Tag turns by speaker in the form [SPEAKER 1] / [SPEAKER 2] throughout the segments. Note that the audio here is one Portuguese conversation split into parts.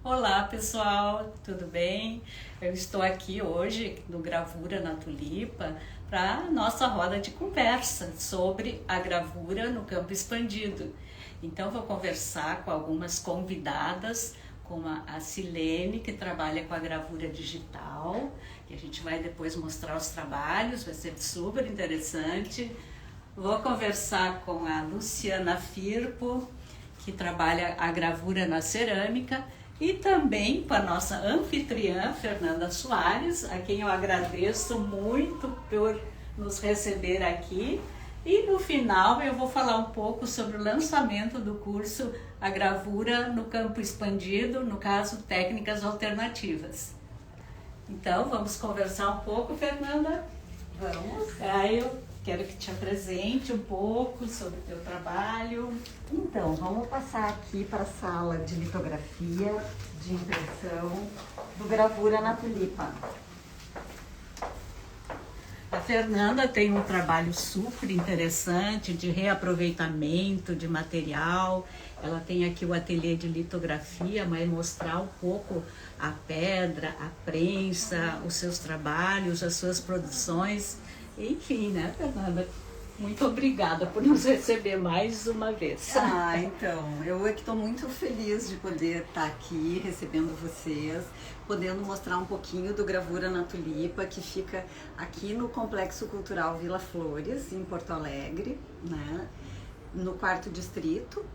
[SPEAKER 1] Olá pessoal, tudo bem? Eu estou aqui hoje no Gravura na Tulipa para a nossa roda de conversa sobre a gravura no campo expandido. Então vou conversar com algumas convidadas, como a Silene, que trabalha com a gravura digital, que a gente vai depois mostrar os trabalhos, vai ser super interessante. Vou conversar com a Luciana Firpo, que trabalha a gravura na cerâmica, e também com a nossa anfitriã, Fernanda Soares, a quem eu agradeço muito por nos receber aqui. E no final eu vou falar um pouco sobre o lançamento do curso A Gravura no Campo Expandido, no caso Técnicas Alternativas. Então vamos conversar um pouco, Fernanda?
[SPEAKER 2] Vamos.
[SPEAKER 1] Aí eu quero que te apresente um pouco sobre o teu trabalho.
[SPEAKER 2] Então, vamos passar aqui para a sala de litografia, de impressão, do Gravura na Tulipa.
[SPEAKER 1] A Fernanda tem um trabalho super interessante de reaproveitamento de material. Ela tem aqui o ateliê de litografia, vai mostrar um pouco a pedra, a prensa, os seus trabalhos, as suas produções. Enfim, né, Fernanda? Muito obrigada por nos receber mais uma vez.
[SPEAKER 2] Então, eu é que estou muito feliz de poder estar aqui recebendo vocês, podendo mostrar um pouquinho do Gravura na Tulipa, que fica aqui no Complexo Cultural Vila Flores, em Porto Alegre, né, no 4º distrito.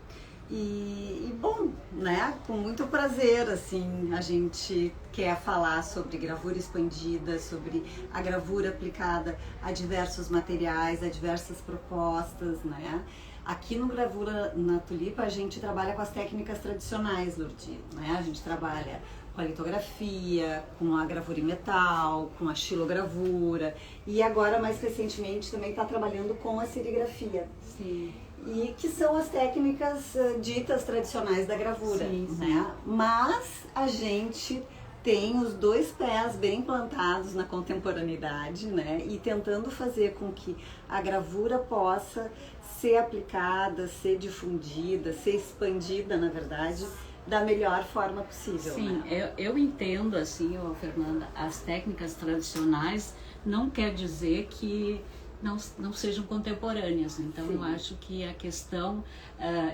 [SPEAKER 2] E bom, né, com muito prazer, assim, a gente quer falar sobre gravura expandida, sobre a gravura aplicada a diversos materiais, a diversas propostas, né. Aqui no Gravura na Tulipa a gente trabalha com as técnicas tradicionais, Lourdes, né, a gente trabalha com a litografia, com a gravura em metal, com a xilogravura e agora mais recentemente também está trabalhando com a serigrafia.
[SPEAKER 1] Sim.
[SPEAKER 2] E que são as técnicas ditas tradicionais da gravura,
[SPEAKER 1] sim,
[SPEAKER 2] né? Mas a gente tem os dois pés bem plantados na contemporaneidade, né? E tentando fazer com que a gravura possa ser aplicada, ser difundida, ser expandida, na verdade, da melhor forma possível.
[SPEAKER 1] Sim,
[SPEAKER 2] né?
[SPEAKER 1] eu entendo assim, Fernanda, as técnicas tradicionais não quer dizer que não sejam contemporâneas. Então,
[SPEAKER 2] Sim.
[SPEAKER 1] eu acho que a questão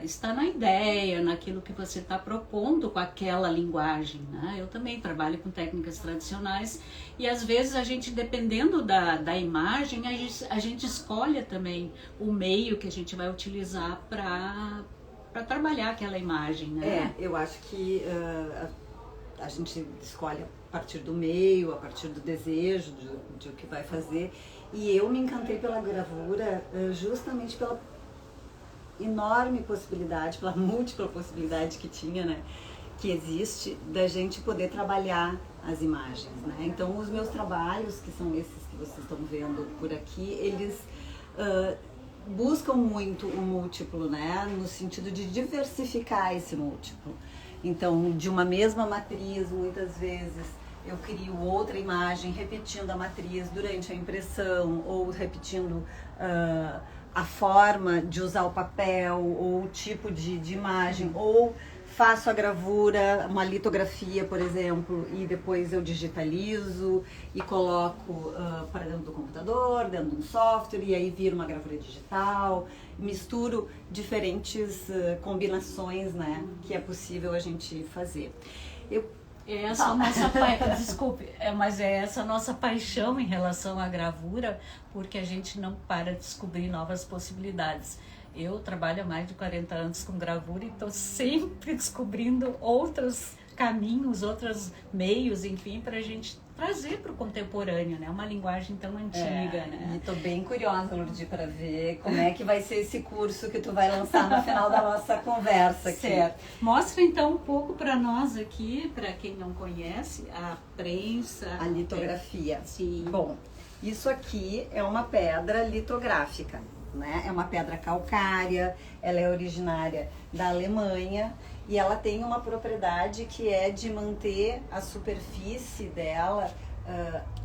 [SPEAKER 1] está na ideia, naquilo que você está propondo com aquela linguagem, né? Eu também trabalho com técnicas tradicionais e, às vezes, a gente, dependendo da imagem, a gente escolhe também o meio que a gente vai utilizar para trabalhar aquela imagem, né?
[SPEAKER 2] Eu acho que a gente escolhe a partir do meio, a partir do desejo de o que vai fazer. E eu me encantei pela gravura justamente pela enorme possibilidade, pela múltipla possibilidade que tinha, né? Que existe da gente poder trabalhar as imagens, né? Então, os meus trabalhos, que são esses que vocês estão vendo por aqui, eles buscam muito o múltiplo, né? No sentido de diversificar esse múltiplo. Então, de uma mesma matriz, muitas vezes, eu crio outra imagem repetindo a matriz durante a impressão ou repetindo a forma de usar o papel ou o tipo de imagem, ou faço a gravura, uma litografia, por exemplo, e depois eu digitalizo e coloco para dentro do computador, dentro de um software, e aí vira uma gravura digital. Misturo diferentes combinações, né, que é possível a gente fazer.
[SPEAKER 1] Mas é essa a nossa paixão em relação à gravura, porque a gente não para de descobrir novas possibilidades. Eu trabalho há mais de 40 anos com gravura e estou sempre descobrindo outros caminhos, outros meios, enfim, para a gente trazer para o contemporâneo, né? Uma linguagem tão antiga, né?
[SPEAKER 2] E tô bem curiosa, Lourdes, para ver como é que vai ser esse curso que tu vai lançar no final da nossa conversa aqui.
[SPEAKER 1] Certo. Mostra então um pouco para nós aqui, para quem não conhece, a prensa.
[SPEAKER 2] A litografia.
[SPEAKER 1] Sim.
[SPEAKER 2] Bom, isso aqui é uma pedra litográfica, né? É uma pedra calcária, ela é originária da Alemanha. E ela tem uma propriedade que é de manter a superfície dela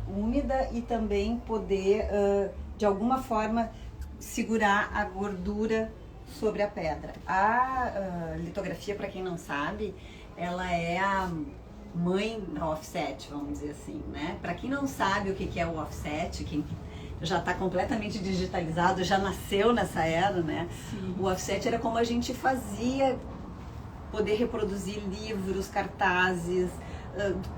[SPEAKER 2] úmida e também poder, de alguma forma, segurar a gordura sobre a pedra. A litografia, para quem não sabe, ela é a mãe da offset, vamos dizer assim, né? Para quem não sabe o que é o offset, quem já está completamente digitalizado, já nasceu nessa era, né?
[SPEAKER 1] Sim.
[SPEAKER 2] O offset era como a gente fazia, poder reproduzir livros, cartazes,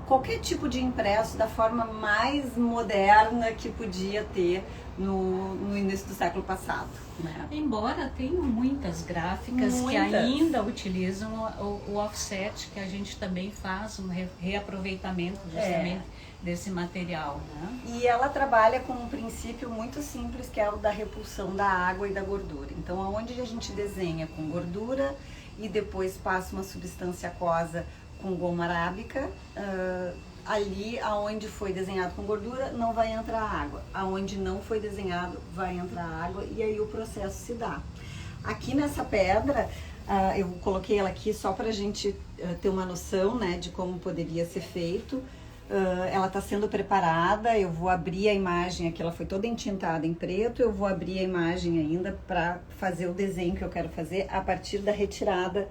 [SPEAKER 2] qualquer tipo de impresso da forma mais moderna que podia ter no início do século passado, né?
[SPEAKER 1] Embora tenham muitas gráficas que ainda utilizam o offset, que a gente também faz um reaproveitamento justamente desse material, né?
[SPEAKER 2] E ela trabalha com um princípio muito simples, que é o da repulsão da água e da gordura. Então, aonde a gente desenha com gordura e depois passa uma substância aquosa com goma arábica, ali aonde foi desenhado com gordura não vai entrar água, aonde não foi desenhado vai entrar água, e aí o processo se dá. Aqui nessa pedra, eu coloquei ela aqui só para a gente ter uma noção, né, de como poderia ser feito. Ela está sendo preparada, eu vou abrir a imagem aqui, ela foi toda entintada em preto, eu vou abrir a imagem ainda para fazer o desenho que eu quero fazer a partir da retirada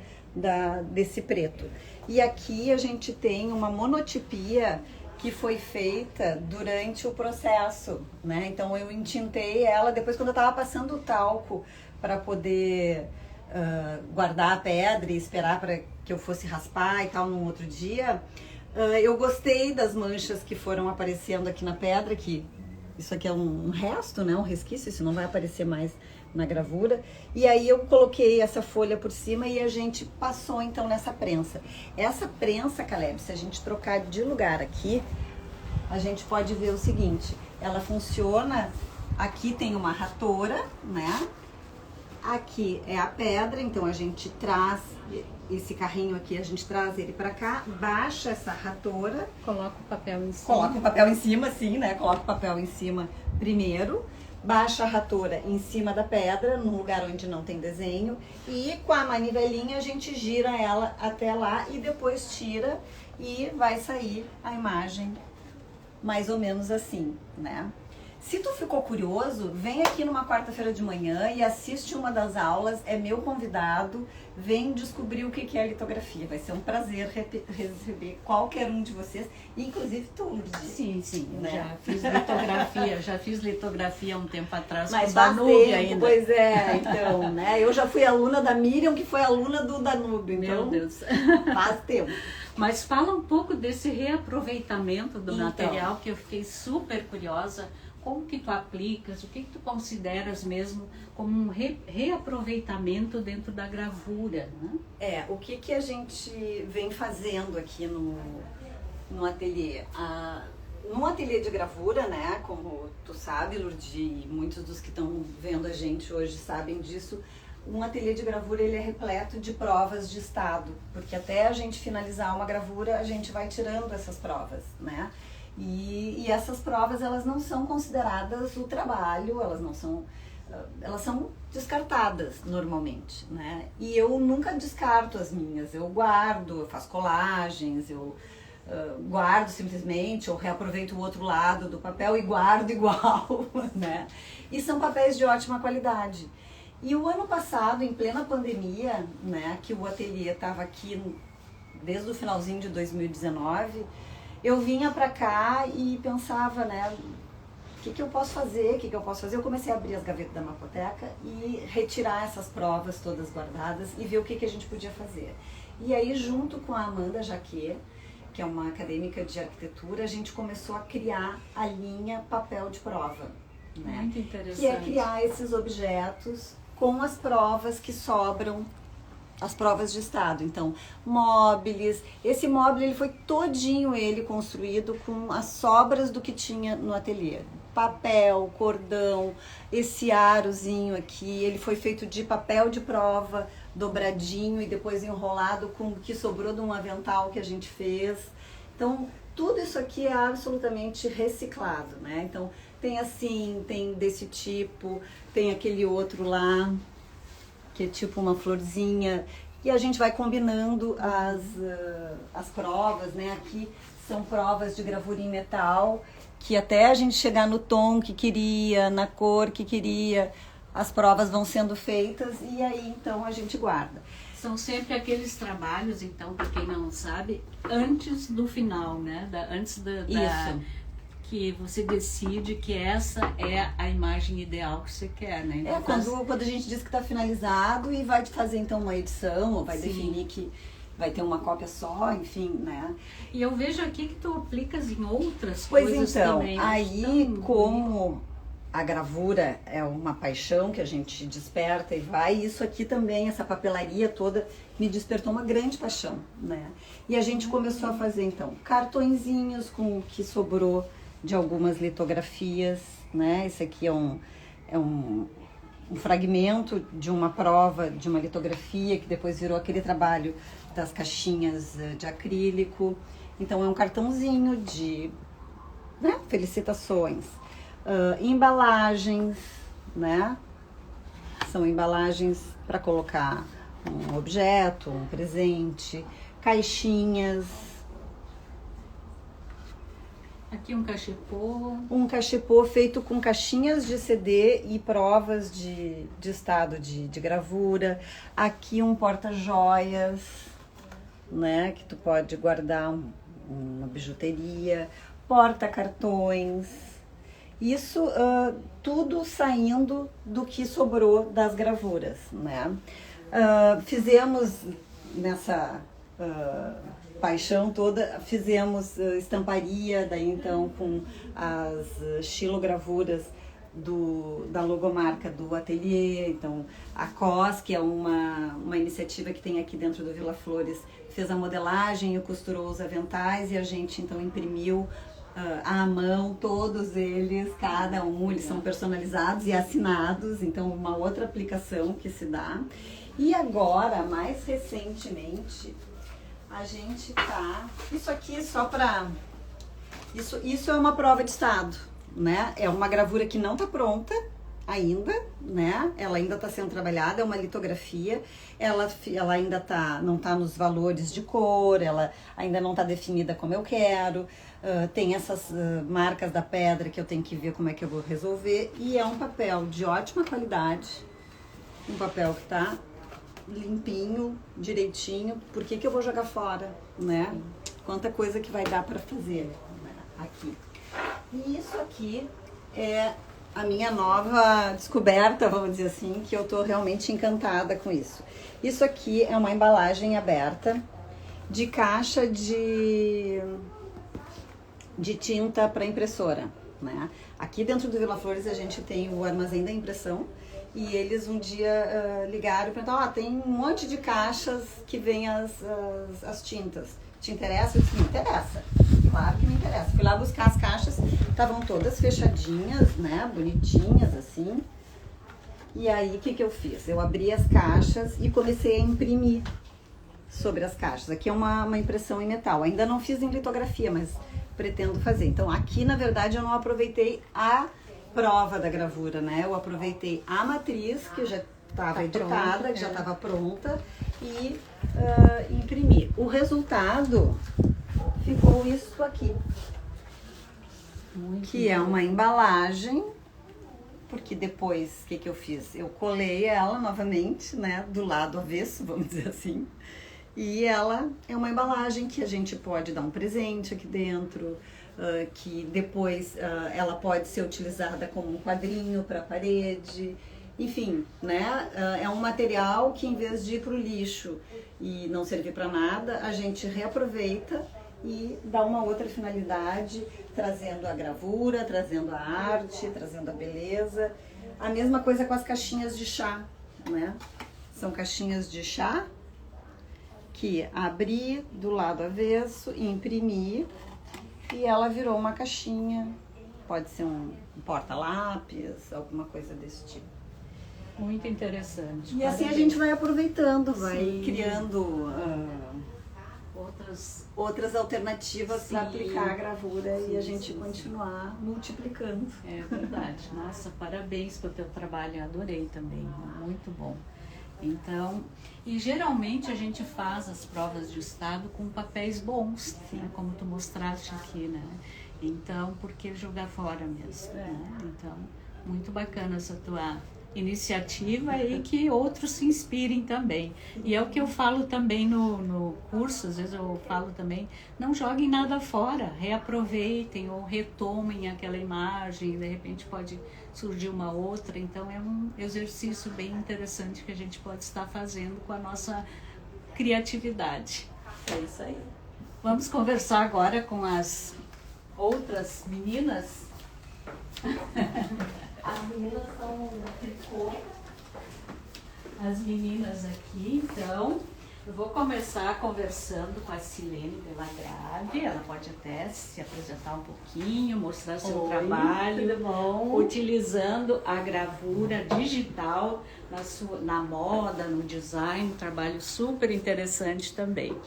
[SPEAKER 2] desse preto. E aqui a gente tem uma monotipia que foi feita durante o processo, né? Então eu entintei ela depois, quando eu estava passando o talco para poder guardar a pedra e esperar para que eu fosse raspar e tal num outro dia. Eu gostei das manchas que foram aparecendo aqui na pedra, que isso aqui é um resto, né? Um resquício, isso não vai aparecer mais na gravura. E aí eu coloquei essa folha por cima e a gente passou então nessa prensa. Essa prensa, Caleb, se a gente trocar de lugar aqui, a gente pode ver o seguinte, ela funciona, aqui tem uma ratora, né? Aqui é a pedra, então a gente traz esse carrinho aqui, a gente traz ele pra cá, baixa essa ratora.
[SPEAKER 1] Coloca o papel em cima.
[SPEAKER 2] Coloca o papel em cima, sim, né? Coloca o papel em cima primeiro. Baixa a ratora em cima da pedra, num lugar onde não tem desenho. E com a manivelinha a gente gira ela até lá e depois tira e vai sair a imagem mais ou menos assim, né? Se tu ficou curioso, vem aqui numa quarta-feira de manhã e assiste uma das aulas, é meu convidado, vem descobrir o que é a litografia. Vai ser um prazer receber qualquer um de vocês, inclusive tu, Lourdes.
[SPEAKER 1] Sim, sim,
[SPEAKER 2] né?
[SPEAKER 1] Já fiz litografia há um tempo atrás,
[SPEAKER 2] mas
[SPEAKER 1] com o Danúbio ainda.
[SPEAKER 2] Pois é, então, né? Eu já fui aluna da Miriam, que foi aluna do Danúbio, então,
[SPEAKER 1] meu Deus,
[SPEAKER 2] faz tempo.
[SPEAKER 1] Mas fala um pouco desse reaproveitamento do material, que eu fiquei super curiosa. Como que tu aplicas, o que tu consideras mesmo como um reaproveitamento dentro da gravura, né?
[SPEAKER 2] O que a gente vem fazendo aqui no ateliê? No ateliê de gravura, né, como tu sabe, Lourdes, e muitos dos que estão vendo a gente hoje sabem disso, um ateliê de gravura ele é repleto de provas de estado, porque até a gente finalizar uma gravura, a gente vai tirando essas provas, né? E essas provas, elas não são consideradas o trabalho, elas são descartadas normalmente, né? E eu nunca descarto as minhas, eu guardo, eu faço colagens, eu guardo simplesmente, ou reaproveito o outro lado do papel e guardo igual, né? E são papéis de ótima qualidade. E o ano passado, em plena pandemia, né, que o ateliê estava aqui desde o finalzinho de 2019, eu vinha pra cá e pensava, né, o que eu posso fazer, Eu comecei a abrir as gavetas da Mapoteca e retirar essas provas todas guardadas e ver o que a gente podia fazer. E aí, junto com a Amanda Jaquet, que é uma acadêmica de arquitetura, a gente começou a criar a linha papel de prova, né?
[SPEAKER 1] Muito interessante.
[SPEAKER 2] Que é criar esses objetos com as provas que sobram, as provas de estado. Então, móveis, esse móvel ele foi todinho ele construído com as sobras do que tinha no ateliê. Papel, cordão, esse arozinho aqui, ele foi feito de papel de prova, dobradinho e depois enrolado com o que sobrou de um avental que a gente fez. Então, tudo isso aqui é absolutamente reciclado, né? Então, tem assim, tem desse tipo, tem aquele outro lá, que é tipo uma florzinha, e a gente vai combinando as provas, né? Aqui são provas de gravura em metal, que até a gente chegar no tom que queria, na cor que queria, as provas vão sendo feitas e aí então a gente guarda.
[SPEAKER 1] São sempre aqueles trabalhos, então, para quem não sabe, antes do final, né? Antes
[SPEAKER 2] Isso.
[SPEAKER 1] Que você decide que essa é a imagem ideal que você quer, né? Então,
[SPEAKER 2] Quando a gente diz que está finalizado e vai fazer então uma edição, ou vai
[SPEAKER 1] Sim.
[SPEAKER 2] definir que vai ter uma cópia só, enfim, né?
[SPEAKER 1] E eu vejo aqui que tu aplicas em outras
[SPEAKER 2] Pois
[SPEAKER 1] coisas
[SPEAKER 2] então,
[SPEAKER 1] também.
[SPEAKER 2] aí como a gravura é uma paixão que a gente desperta e vai, isso aqui também, essa papelaria toda, me despertou uma grande paixão, né? E a gente começou a fazer então cartõezinhos com o que sobrou de algumas litografias, né? Esse aqui é um fragmento de uma prova, de uma litografia, que depois virou aquele trabalho das caixinhas de acrílico. Então é um cartãozinho de, né, felicitações. Embalagens, né? São embalagens para colocar um objeto, um presente, caixinhas.
[SPEAKER 1] Aqui um cachepô.
[SPEAKER 2] Um cachepô feito com caixinhas de CD e provas de estado de gravura. Aqui um porta-joias, né? Que tu pode guardar uma bijuteria. Porta-cartões. Isso tudo saindo do que sobrou das gravuras, né? Fizemos nessa paixão toda, fizemos estamparia, daí então com as xilogravuras da logomarca do ateliê. Então a COS, que é uma iniciativa que tem aqui dentro do Vila Flores, fez a modelagem e costurou os aventais e a gente então imprimiu à mão, todos eles, cada um, eles são personalizados e assinados, então uma outra aplicação que se dá. E agora, mais recentemente, a gente tá... Isso aqui só para... Isso é uma prova de estado, né? É uma gravura que não tá pronta ainda, né? Ela ainda está sendo trabalhada, é uma litografia, ela ainda não tá nos valores de cor, ela ainda não está definida como eu quero, tem essas marcas da pedra que eu tenho que ver como é que eu vou resolver, e é um papel de ótima qualidade, um papel que tá limpinho, direitinho. Por que eu vou jogar fora, né? Quanta coisa que vai dar para fazer, né? Aqui. E isso aqui é a minha nova descoberta, vamos dizer assim, que eu tô realmente encantada com isso. Isso aqui é uma embalagem aberta de caixa de tinta para impressora, né? Aqui dentro do Vila Flores a gente tem o armazém da impressão e eles um dia ligaram e perguntaram: tem um monte de caixas que vem as tintas. Te interessa? Eu disse: me interessa. Claro que me interessa. Fui lá buscar as caixas, estavam todas fechadinhas, né? Bonitinhas, assim. E aí, o que eu fiz? Eu abri as caixas e comecei a imprimir sobre as caixas. Aqui é uma impressão em metal. Ainda não fiz em litografia, mas pretendo fazer. Então, aqui, na verdade, eu não aproveitei a prova da gravura, né? Eu aproveitei a matriz, que já estava editada, pronta, que já estava pronta, e imprimi. O resultado ficou isso aqui.
[SPEAKER 1] Muito
[SPEAKER 2] que é uma embalagem, porque depois, o que eu fiz? Eu colei ela novamente, né? Do lado avesso, vamos dizer assim. E ela é uma embalagem que a gente pode dar um presente aqui dentro, que depois ela pode ser utilizada como um quadrinho para a parede. Enfim, né? É um material que, em vez de ir para o lixo e não servir para nada, a gente reaproveita e dá uma outra finalidade, trazendo a gravura, trazendo a arte, trazendo a beleza. A mesma coisa com as caixinhas de chá, né? São caixinhas de chá que abri do lado avesso, imprimi e ela virou uma caixinha. Pode ser um porta-lápis, alguma coisa desse tipo.
[SPEAKER 1] Muito interessante.
[SPEAKER 2] E assim a gente vai aproveitando, vai criando outras alternativas para aplicar a gravura e a gente continuar multiplicando.
[SPEAKER 1] É verdade. Nossa, parabéns pelo teu trabalho, adorei também, muito bom. Então, e geralmente a gente faz as provas de estado com papéis bons, né? Como tu mostraste aqui, né? Então, por que jogar fora mesmo? Né? Então, muito bacana essa tua iniciativa e que outros se inspirem também. E é o que eu falo também no curso, às vezes eu falo também, não joguem nada fora, reaproveitem ou retomem aquela imagem, de repente pode surgir uma outra, então é um exercício bem interessante que a gente pode estar fazendo com a nossa criatividade.
[SPEAKER 3] É isso aí.
[SPEAKER 1] Vamos conversar agora com as outras meninas.
[SPEAKER 3] As meninas são tricô.
[SPEAKER 1] As meninas aqui, então, eu vou começar conversando com a Silene Delagrave. Ela pode até se apresentar um pouquinho, mostrar seu trabalho,
[SPEAKER 3] tudo bom?
[SPEAKER 1] utilizando a gravura digital na moda, no design, um trabalho super interessante também.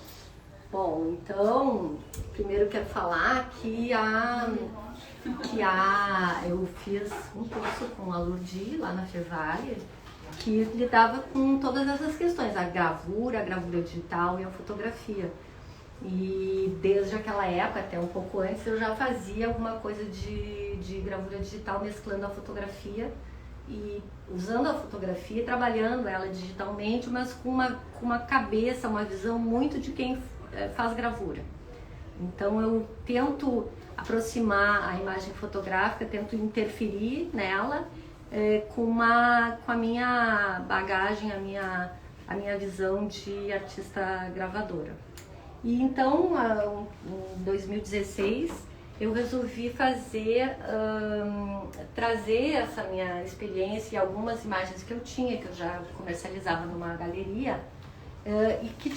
[SPEAKER 3] Bom, então, primeiro quero falar que eu fiz um curso com a Lourdes lá na Fevale, que lidava com todas essas questões, a gravura digital e a fotografia. E desde aquela época, até um pouco antes, eu já fazia alguma coisa de gravura digital mesclando a fotografia e usando a fotografia e trabalhando ela digitalmente, mas com uma cabeça, uma visão muito de quem faz gravura. Então eu tento aproximar a imagem fotográfica, tento interferir nela com a minha bagagem, a minha visão de artista gravadora. E então, em 2016, eu resolvi trazer essa minha experiência e algumas imagens que eu tinha, que eu já comercializava numa galeria, e que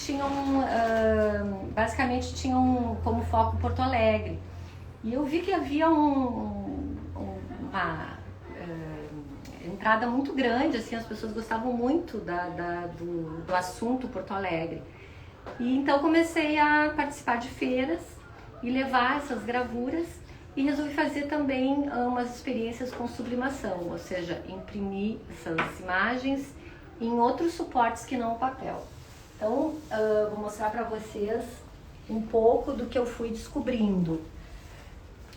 [SPEAKER 3] basicamente tinham como foco Porto Alegre. E eu vi que havia uma entrada muito grande, assim, as pessoas gostavam muito do assunto Porto Alegre. E então comecei a participar de feiras e levar essas gravuras e resolvi fazer também umas experiências com sublimação, ou seja, imprimir essas imagens em outros suportes que não o papel. Então, vou mostrar para vocês um pouco do que eu fui descobrindo.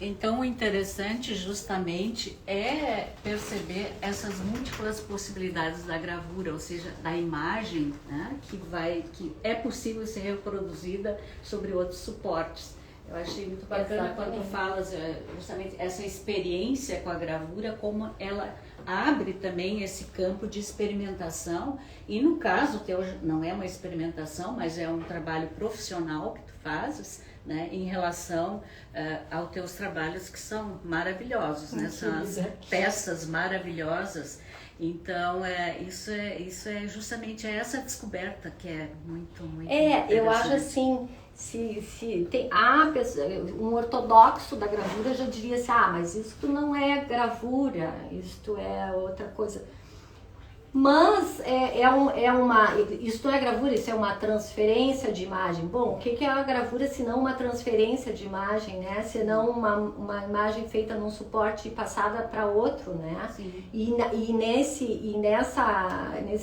[SPEAKER 1] Então, o interessante justamente é perceber essas múltiplas possibilidades da gravura, ou seja, da imagem, né, que é possível ser reproduzida sobre outros suportes. Eu achei muito bacana. Exatamente. Quando tu falas justamente essa experiência com a gravura, como ela abre também esse campo de experimentação, e no caso teu não é uma experimentação, mas é um trabalho profissional que tu fazes, né, em relação aos teus trabalhos, que são maravilhosos, né? São as peças maravilhosas. Então, isso é justamente essa descoberta que é muito interessante.
[SPEAKER 3] Eu acho assim, se tem um ortodoxo da gravura já diria assim, mas isto não é gravura, isto é outra coisa. Mas isto não é gravura, isso é uma transferência de imagem. Bom, o que é a gravura se não uma transferência de imagem, né? Se não uma imagem feita num suporte e passada para outro, né?
[SPEAKER 1] Sim.
[SPEAKER 3] E nesse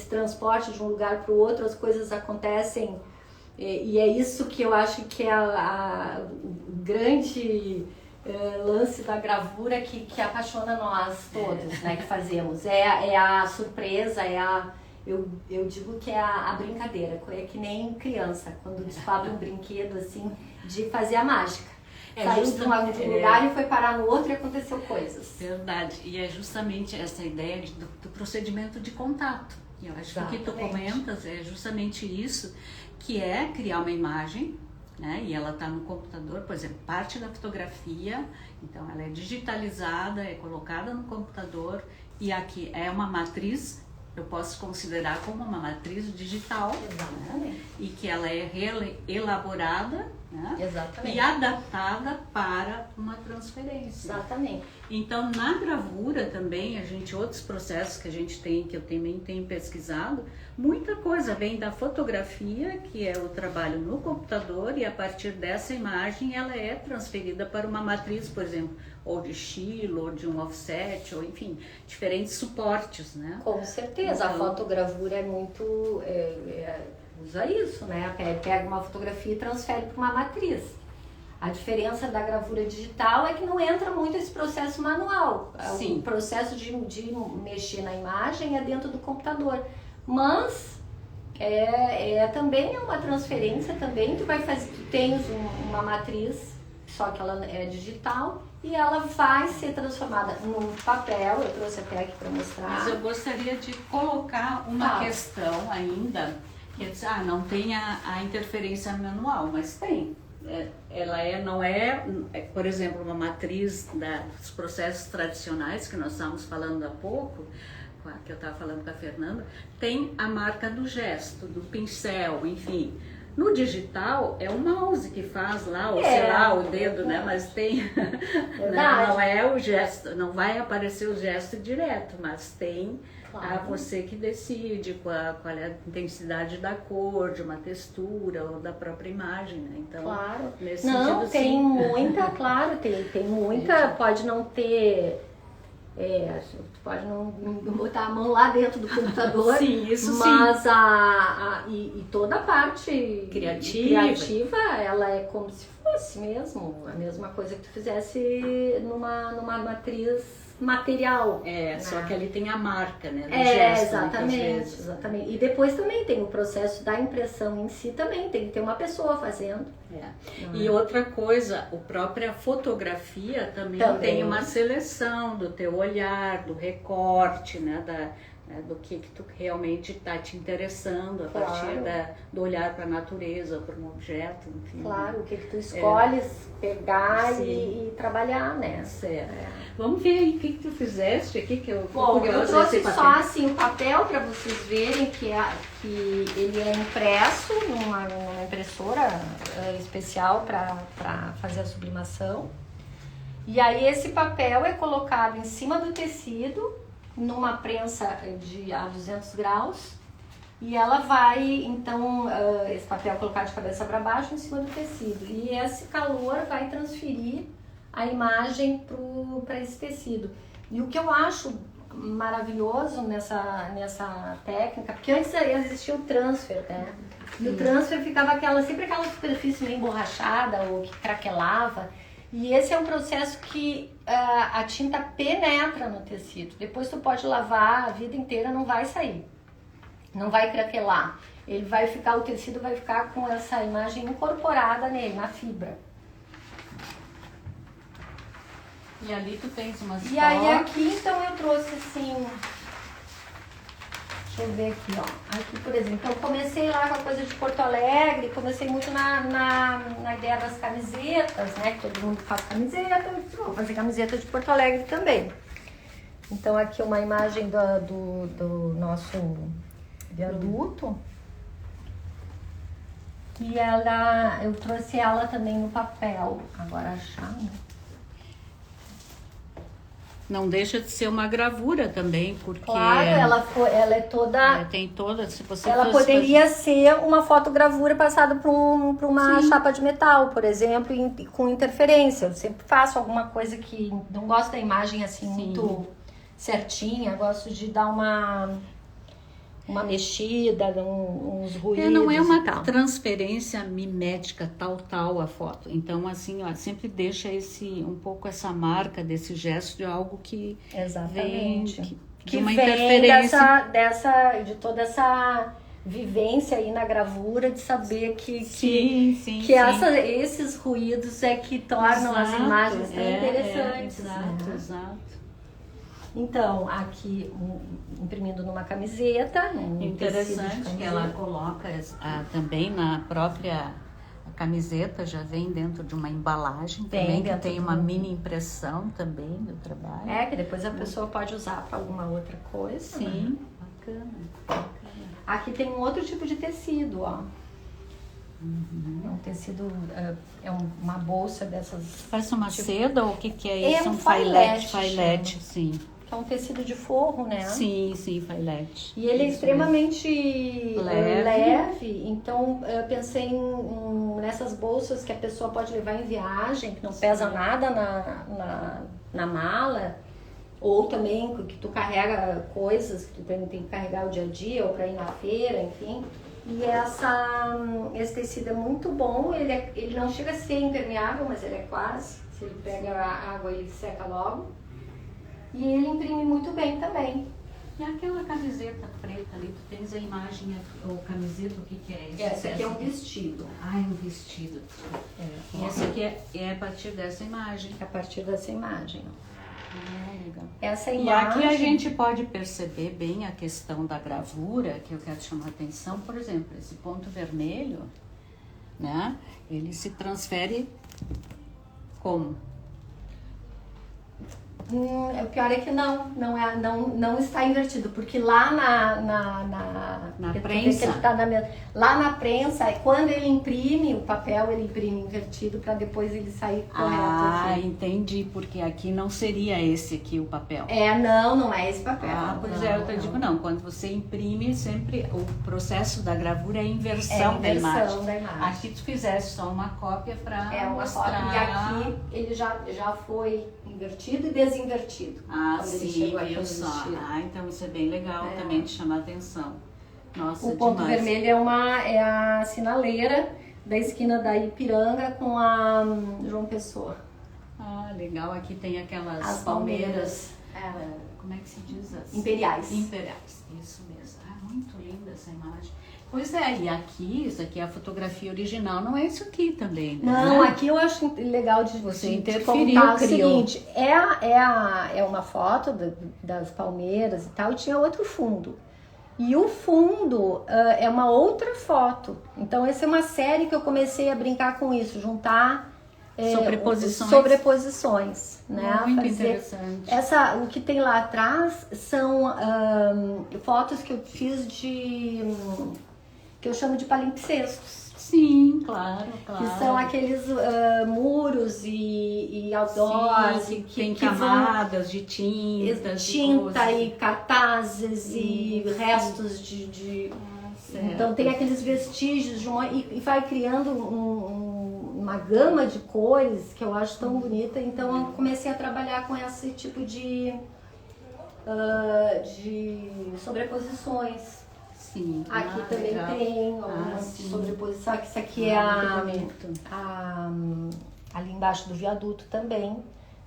[SPEAKER 3] transporte de um lugar para o outro as coisas acontecem, e é isso que eu acho que é o grande lance da gravura que apaixona nós todos, né, que fazemos. É a surpresa, eu digo que é a brincadeira, é que nem criança, quando descobre um brinquedo assim, de fazer a mágica. Saiu de um lugar e foi parar no outro e aconteceu coisas.
[SPEAKER 1] Verdade, e é justamente essa ideia do procedimento de contato. Eu acho que o que tu comentas é justamente isso, que é criar uma imagem, né? E ela está no computador, por exemplo, parte da fotografia, então ela é digitalizada, é colocada no computador, e aqui é uma matriz, eu posso considerar como uma matriz digital, né? E que ela é elaborada, né?
[SPEAKER 3] Exatamente.
[SPEAKER 1] E adaptada para uma transferência.
[SPEAKER 3] Exatamente.
[SPEAKER 1] Então, na gravura também, outros processos que a gente tem, que eu também tenho pesquisado, muita coisa vem da fotografia, que é o trabalho no computador, e a partir dessa imagem ela é transferida para uma matriz, por exemplo, ou de estilo, ou de um offset, ou enfim, diferentes suportes, né?
[SPEAKER 3] Com certeza, então, a fotogravura é muito... usa isso, né? Pega uma fotografia e transfere para uma matriz. A diferença da gravura digital é que não entra muito esse processo manual.
[SPEAKER 1] Sim.
[SPEAKER 3] O processo de mexer na imagem é dentro do computador. Mas também é uma transferência também. Tu tens uma matriz, só que ela é digital, e ela vai ser transformada num papel. Eu trouxe até aqui para mostrar.
[SPEAKER 1] Mas eu gostaria de colocar uma questão ainda, que é, não tem a interferência manual, mas tem. Ela não é, por exemplo, uma matriz dos processos tradicionais que nós estávamos falando há pouco, que eu estava falando com a Fernanda, tem a marca do gesto, do pincel, enfim. No digital é o mouse que faz lá, ou sei lá, o dedo, né? Mas tem. Não é o gesto, não vai aparecer o gesto direto, mas tem. Você que decide qual é a intensidade da cor, de uma textura ou da própria imagem, né? Então, nesse sentido,
[SPEAKER 3] tem
[SPEAKER 1] sim.
[SPEAKER 3] muita, claro, tem muita, pode não ter, tu pode não botar a mão lá dentro do computador,
[SPEAKER 1] sim, isso
[SPEAKER 3] mas
[SPEAKER 1] sim.
[SPEAKER 3] E toda a parte criativa, ela é como se fosse mesmo, a mesma coisa que tu fizesse numa matriz material.
[SPEAKER 1] Né? Só que ali tem a marca, né? Do
[SPEAKER 3] gesto, exatamente. E depois também tem o processo da impressão em si também, tem que ter uma pessoa fazendo.
[SPEAKER 1] E outra coisa, a própria fotografia também tem uma seleção do teu olhar, do recorte, né? Do que tu realmente está te interessando a partir do olhar para a natureza, para um objeto, enfim.
[SPEAKER 3] Claro, o que tu escolhes pegar e trabalhar, né?
[SPEAKER 1] Certo. Vamos ver aí o que tu fizeste aqui, que eu
[SPEAKER 3] trouxe só assim o papel para vocês verem que ele é impresso numa impressora especial para fazer a sublimação. E aí esse papel é colocado em cima do tecido, numa prensa a 200 graus, e ela vai, então, esse papel colocado de cabeça para baixo em cima do tecido, e esse calor vai transferir a imagem para esse tecido. E o que eu acho maravilhoso nessa técnica, porque antes existia o transfer, né? E o transfer ficava sempre aquela superfície meio emborrachada ou que craquelava. E esse é um processo que a tinta penetra no tecido. Depois tu pode lavar a vida inteira, não vai sair. Não vai craquelar. O tecido vai ficar com essa imagem incorporada nele, na fibra.
[SPEAKER 1] E ali tu tens umas
[SPEAKER 3] E aí aqui, então, eu trouxe assim... Deixa eu ver aqui, ó. Aqui, por exemplo, eu comecei lá com a coisa de Porto Alegre, comecei muito na ideia das camisetas, né? Que todo mundo faz camiseta, vou fazer camiseta de Porto Alegre também. Então aqui uma imagem do nosso viaduto. E eu trouxe ela também no papel. Agora achar, né?
[SPEAKER 1] Não deixa de ser uma gravura também, porque...
[SPEAKER 3] Claro, ela é toda...
[SPEAKER 1] tem toda, se você
[SPEAKER 3] ela poderia ser uma fotogravura passada para uma chapa de metal, por exemplo, com interferência. Eu sempre faço alguma coisa que... Não gosto da imagem assim muito certinha, gosto de dar uma mexida, uns ruídos.
[SPEAKER 1] Não é uma transferência mimética tal a foto. Então, assim, sempre deixa um pouco essa marca desse gesto de algo que vem de uma interferência.
[SPEAKER 3] De toda essa vivência aí na gravura, de saber que esses ruídos é que tornam as imagens tão interessantes.
[SPEAKER 1] Exato.
[SPEAKER 3] Então, aqui imprimindo numa camiseta.
[SPEAKER 1] Interessante que ela coloca também na própria camiseta, já vem dentro de uma embalagem também, que tem uma mini impressão também do trabalho.
[SPEAKER 3] Que depois a pessoa pode usar para alguma outra coisa.
[SPEAKER 1] Sim, bacana.
[SPEAKER 3] Aqui tem um outro tipo de tecido, ó. É um tecido, uma bolsa dessas...
[SPEAKER 1] Parece uma seda ou o que é isso?
[SPEAKER 3] É um filete,
[SPEAKER 1] sim.
[SPEAKER 3] Que é um tecido de forro, né?
[SPEAKER 1] Sim, filete.
[SPEAKER 3] E ele é extremamente leve. Então, eu pensei nessas bolsas que a pessoa pode levar em viagem, que não pesa nada na mala. Ou também que tu carrega coisas que tu tem que carregar o dia a dia, ou para ir na feira, enfim. E esse tecido é muito bom, ele não chega a ser impermeável, mas ele é quase. Se ele pega a água, ele seca logo. E ele imprime muito bem também.
[SPEAKER 1] E aquela camiseta preta ali, tu tens a imagem, ou camiseta, o que é isso?
[SPEAKER 3] Essa aqui é um vestido.
[SPEAKER 1] Ah, é um vestido. E essa aqui é a partir dessa imagem.
[SPEAKER 3] A partir dessa imagem.
[SPEAKER 1] Legal.
[SPEAKER 3] Essa
[SPEAKER 1] E
[SPEAKER 3] imagem...
[SPEAKER 1] aqui a gente pode perceber bem a questão da gravura, que eu quero chamar a atenção. Por exemplo, esse ponto vermelho, né? Ele se transfere como?
[SPEAKER 3] O pior é que não está invertido, porque lá
[SPEAKER 1] na prensa,
[SPEAKER 3] lá na prensa, quando ele imprime o papel, ele imprime invertido para depois ele sair correto.
[SPEAKER 1] Ah,
[SPEAKER 3] aqui.
[SPEAKER 1] entendi, porque aqui não seria esse aqui o papel.
[SPEAKER 3] Não é esse papel.
[SPEAKER 1] Ah, pois é, eu digo não, quando você imprime, sempre o processo da gravura é a inversão, da imagem. Aqui tu fizesse só uma cópia para mostrar.
[SPEAKER 3] Cópia, e aqui ele já foi invertido e desinvertido.
[SPEAKER 1] Ah, sim, viu só. Ah, então isso é bem legal também de chamar a atenção. Nossa,
[SPEAKER 3] o ponto
[SPEAKER 1] demais.
[SPEAKER 3] vermelho é a sinaleira da esquina da Ipiranga com a João Pessoa.
[SPEAKER 1] Ah, legal. Aqui tem aquelas
[SPEAKER 3] as
[SPEAKER 1] palmeiras. Como é que se diz?
[SPEAKER 3] Imperiais.
[SPEAKER 1] Imperiais, isso mesmo. Ah, muito linda essa imagem. Pois é, e aqui, isso aqui é a fotografia original, não é isso aqui também, né?
[SPEAKER 3] Não, aqui eu acho legal de
[SPEAKER 1] você
[SPEAKER 3] interferir o seguinte, é uma foto das palmeiras e tal, e tinha outro fundo. E o fundo é uma outra foto. Então essa é uma série que eu comecei a brincar com isso, juntar sobreposições, né?
[SPEAKER 1] Muito interessante.
[SPEAKER 3] O que tem lá atrás são fotos que eu fiz que eu chamo de palimpsestos.
[SPEAKER 1] Sim, claro.
[SPEAKER 3] Que são aqueles muros e outdoors.
[SPEAKER 1] Sim, que tem camadas de tintas.
[SPEAKER 3] Tinta e cartazes e restos de então tem aqueles vestígios e vai criando uma gama de cores que eu acho tão bonita. Então eu comecei a trabalhar com esse tipo de sobreposições.
[SPEAKER 1] Sim.
[SPEAKER 3] Aqui também legal. Tem algumas sobreposições. Isso aqui é ali embaixo do viaduto também.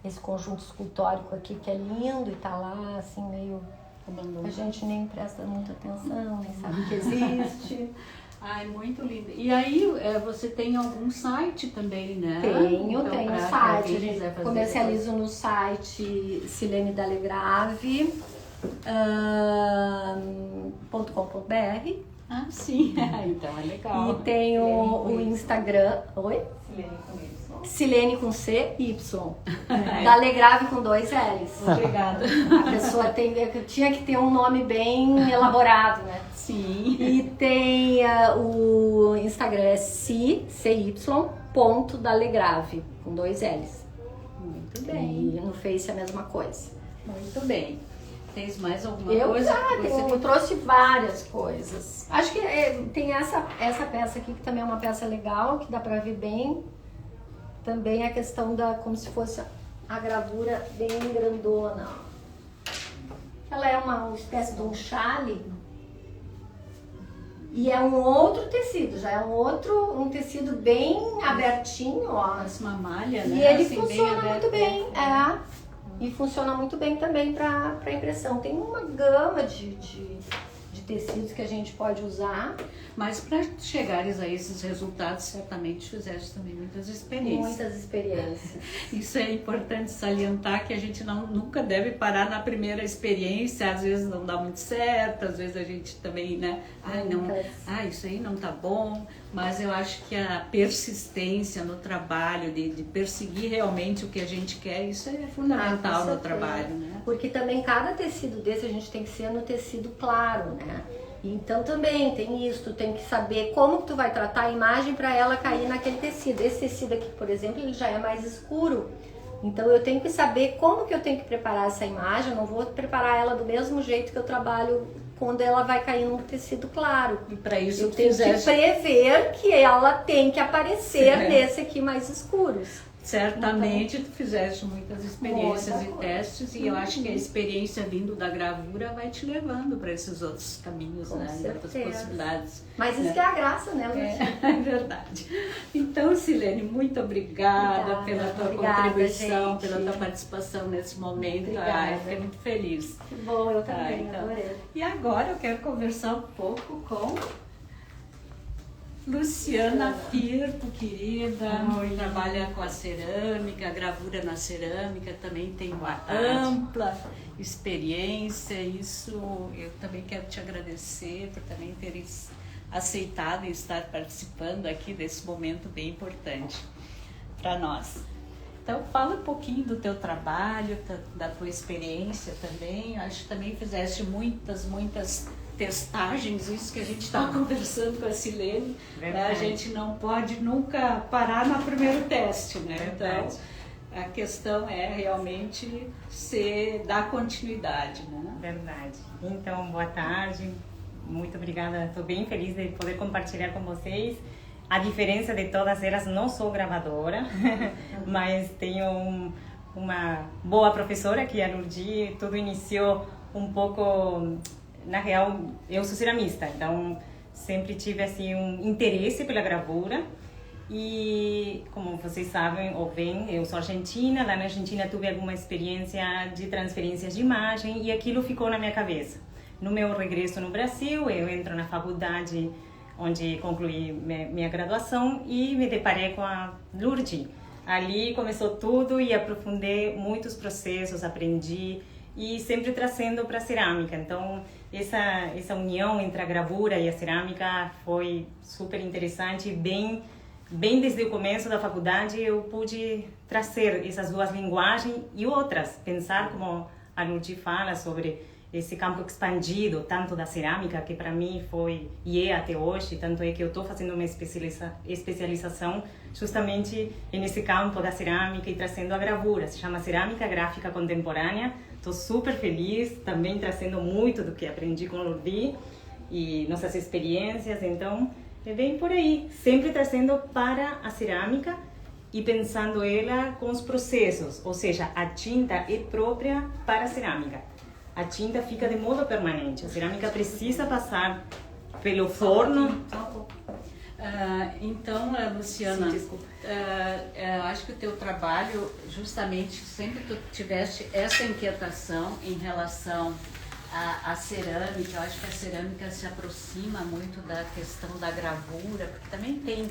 [SPEAKER 3] Esse conjunto escultórico aqui que é lindo e tá lá assim meio abandonado. A gente nem presta muita atenção, nem sabe que existe.
[SPEAKER 1] Ai, muito lindo. E aí, você tem algum site também, né?
[SPEAKER 3] Tenho um site. A gente comercializo no site Silene Dalegrave. .com.br.
[SPEAKER 1] Ah, sim. Então é legal.
[SPEAKER 3] E tem o Instagram. Oi? Silene com C, Y. Dalegrave com 2 L's.
[SPEAKER 1] Obrigada.
[SPEAKER 3] A pessoa tinha que ter um nome bem elaborado, né?
[SPEAKER 1] Sim.
[SPEAKER 3] E tem o Instagram é cy.dalegrave com 2 L's.
[SPEAKER 1] Muito bem.
[SPEAKER 3] E no Face é a mesma coisa.
[SPEAKER 1] Muito bem. Tens mais alguma coisa?
[SPEAKER 3] Eu trouxe várias coisas. Acho que tem essa peça aqui que também é uma peça legal, que dá pra ver bem. Também a questão como se fosse a gravura bem grandona. Ela é uma espécie de um chale. E é um outro tecido, já é um tecido bem abertinho, ó.
[SPEAKER 1] Parece uma malha, né?
[SPEAKER 3] E ele
[SPEAKER 1] assim,
[SPEAKER 3] funciona muito bem, E funciona muito bem também para impressão. Tem uma gama de tecidos que a gente pode usar.
[SPEAKER 1] Mas para chegares a esses resultados, certamente fizeste também muitas experiências.
[SPEAKER 3] Muitas experiências.
[SPEAKER 1] Isso é importante salientar, que a gente nunca deve parar na primeira experiência. Às vezes não dá muito certo, às vezes a gente também, né? Isso aí não tá bom. Mas eu acho que a persistência no trabalho, de perseguir realmente o que a gente quer, isso é fundamental no trabalho, né?
[SPEAKER 3] Porque também cada tecido desse a gente tem que ser no tecido claro, né? Então também tem isso, tu tem que saber como que tu vai tratar a imagem para ela cair naquele tecido. Esse tecido aqui, por exemplo, ele já é mais escuro. Então eu tenho que saber como que eu tenho que preparar essa imagem. Eu não vou preparar ela do mesmo jeito que eu trabalho quando ela vai cair num tecido claro.
[SPEAKER 1] E para isso
[SPEAKER 3] eu tenho que prever que ela tem que aparecer nesse aqui mais escuros.
[SPEAKER 1] certamente tu fizeste muitas experiências
[SPEAKER 3] Muita
[SPEAKER 1] e testes, e eu acho que a experiência vindo da gravura vai te levando para esses outros caminhos,
[SPEAKER 3] Com
[SPEAKER 1] né? Outras
[SPEAKER 3] certeza.
[SPEAKER 1] possibilidades.
[SPEAKER 3] Mas isso que é a graça, né, Lúcia?
[SPEAKER 1] É verdade. Então, Silene, muito obrigada pela tua contribuição,
[SPEAKER 3] gente.
[SPEAKER 1] pela tua participação nesse momento.
[SPEAKER 3] Obrigada.
[SPEAKER 1] Ai, fiquei muito feliz.
[SPEAKER 3] Que bom, eu também,
[SPEAKER 1] então.
[SPEAKER 3] adorei.
[SPEAKER 1] E agora eu quero conversar um pouco com Luciana Firpo, querida, trabalha com a cerâmica, a gravura na cerâmica, também tem uma ampla experiência. Isso eu também quero te agradecer por também teres aceitado e estar participando aqui desse momento bem importante para nós. Então fala um pouquinho do teu trabalho, da tua experiência também. Acho que também fizeste muitas testagens, isso que a gente estava conversando com a Silene, né? A gente não pode nunca parar no primeiro teste, né?
[SPEAKER 4] Verdade.
[SPEAKER 1] Então, a questão é realmente dar continuidade, né?
[SPEAKER 4] Verdade. Então, boa tarde, muito obrigada, estou bem feliz de poder compartilhar com vocês. A diferença de todas elas, não sou gravadora, mas tenho uma boa professora, que é a Lourdes. Tudo iniciou um pouco... Na real, eu sou ceramista, então sempre tive assim um interesse pela gravura. E como vocês sabem ou bem, eu sou argentina. Lá na Argentina tive alguma experiência de transferências de imagem e aquilo ficou na minha cabeça. No meu regresso no Brasil, eu entro na faculdade onde concluí minha graduação e me deparei com a Lourdes. Ali começou tudo e aprofundei muitos processos, aprendi e sempre trazendo para a cerâmica. Então, essa união entre a gravura e a cerâmica foi super interessante. Bem desde o começo da faculdade eu pude trazer essas duas linguagens e outras, pensar como a Lourdes fala sobre esse campo expandido, tanto da cerâmica, que para mim foi e é até hoje, tanto é que eu estou fazendo uma especialização justamente nesse campo da cerâmica e trazendo a gravura. Se chama Cerâmica Gráfica Contemporânea. Estou super feliz, também trazendo muito do que aprendi com o Lourdes e nossas experiências. Então, é bem por aí, sempre trazendo para a cerâmica e pensando ela com os processos, ou seja, a tinta é própria para a cerâmica. A tinta fica de modo permanente, a cerâmica precisa passar pelo forno.
[SPEAKER 1] Então, Luciana,
[SPEAKER 4] Sim,
[SPEAKER 1] acho que o teu trabalho, justamente, sempre tu tiveste essa inquietação em relação à cerâmica. Eu acho que a cerâmica se aproxima muito da questão da gravura, porque também tem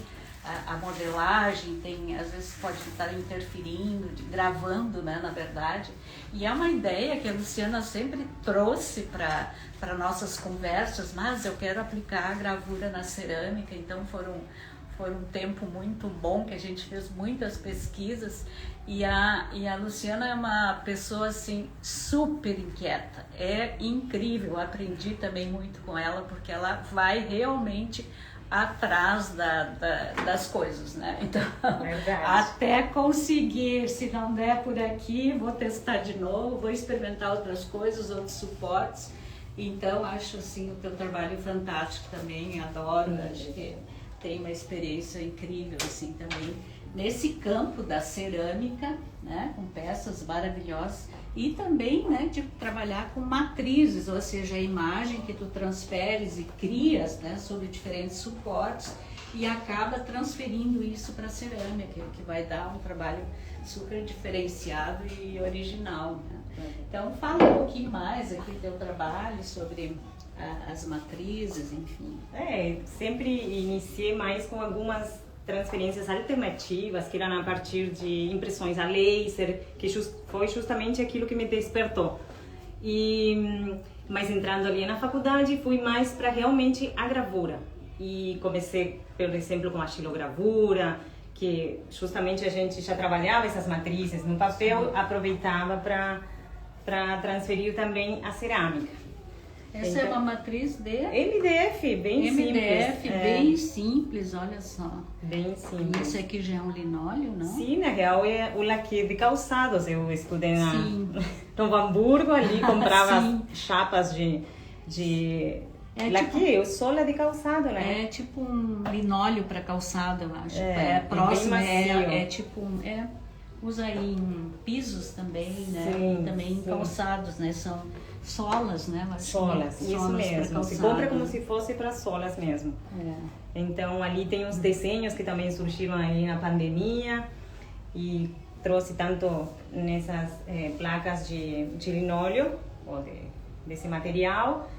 [SPEAKER 1] a modelagem, às vezes pode estar interferindo, gravando, né, na verdade. E é uma ideia que a Luciana sempre trouxe para nossas conversas, mas eu quero aplicar a gravura na cerâmica. Então foi um tempo muito bom que a gente fez muitas pesquisas e a Luciana é uma pessoa assim super inquieta, é incrível. Eu aprendi também muito com ela, porque ela vai realmente atrás das coisas, né? Então, até conseguir, se não der por aqui, vou testar de novo, vou experimentar outras coisas, outros suportes. Então, acho assim o teu trabalho fantástico também, adoro, acho que tem uma experiência incrível assim também nesse campo da cerâmica, né, com peças maravilhosas, e também, né, de trabalhar com matrizes, ou seja, a imagem que tu transferes e crias, né, sobre diferentes suportes e acaba transferindo isso para a cerâmica, que vai dar um trabalho super diferenciado e original, né? Então fala um pouquinho mais aqui do teu trabalho sobre as matrizes, enfim.
[SPEAKER 4] Sempre iniciei mais com algumas transferências alternativas, que eram a partir de impressões a laser, que foi justamente aquilo que me despertou. Mas entrando ali na faculdade, fui mais para realmente a gravura. E comecei, por exemplo, com a xilogravura, que justamente a gente já trabalhava essas matrizes no papel, aproveitava para transferir também a cerâmica.
[SPEAKER 1] Essa é uma matriz de
[SPEAKER 4] MDF, bem simples.
[SPEAKER 1] MDF, bem simples, olha só.
[SPEAKER 4] Bem simples.
[SPEAKER 1] Esse aqui já é um linóleo, não?
[SPEAKER 4] Sim, na real é o laque de calçados. Eu estudei no Hamburgo, ali comprava chapas de Aqui, o sola de calçado, né?
[SPEAKER 1] É tipo um linóleo para calçado, eu acho.
[SPEAKER 4] Próximo,
[SPEAKER 1] é tipo usa aí em pisos também, né?
[SPEAKER 4] Sim,
[SPEAKER 1] também em calçados, né? São solas, né?
[SPEAKER 4] Solas, isso mesmo. Se compra como se fosse para solas mesmo. Então ali tem os desenhos que também surgiram aí na pandemia e trouxe tanto nessas placas de linóleo ou desse material.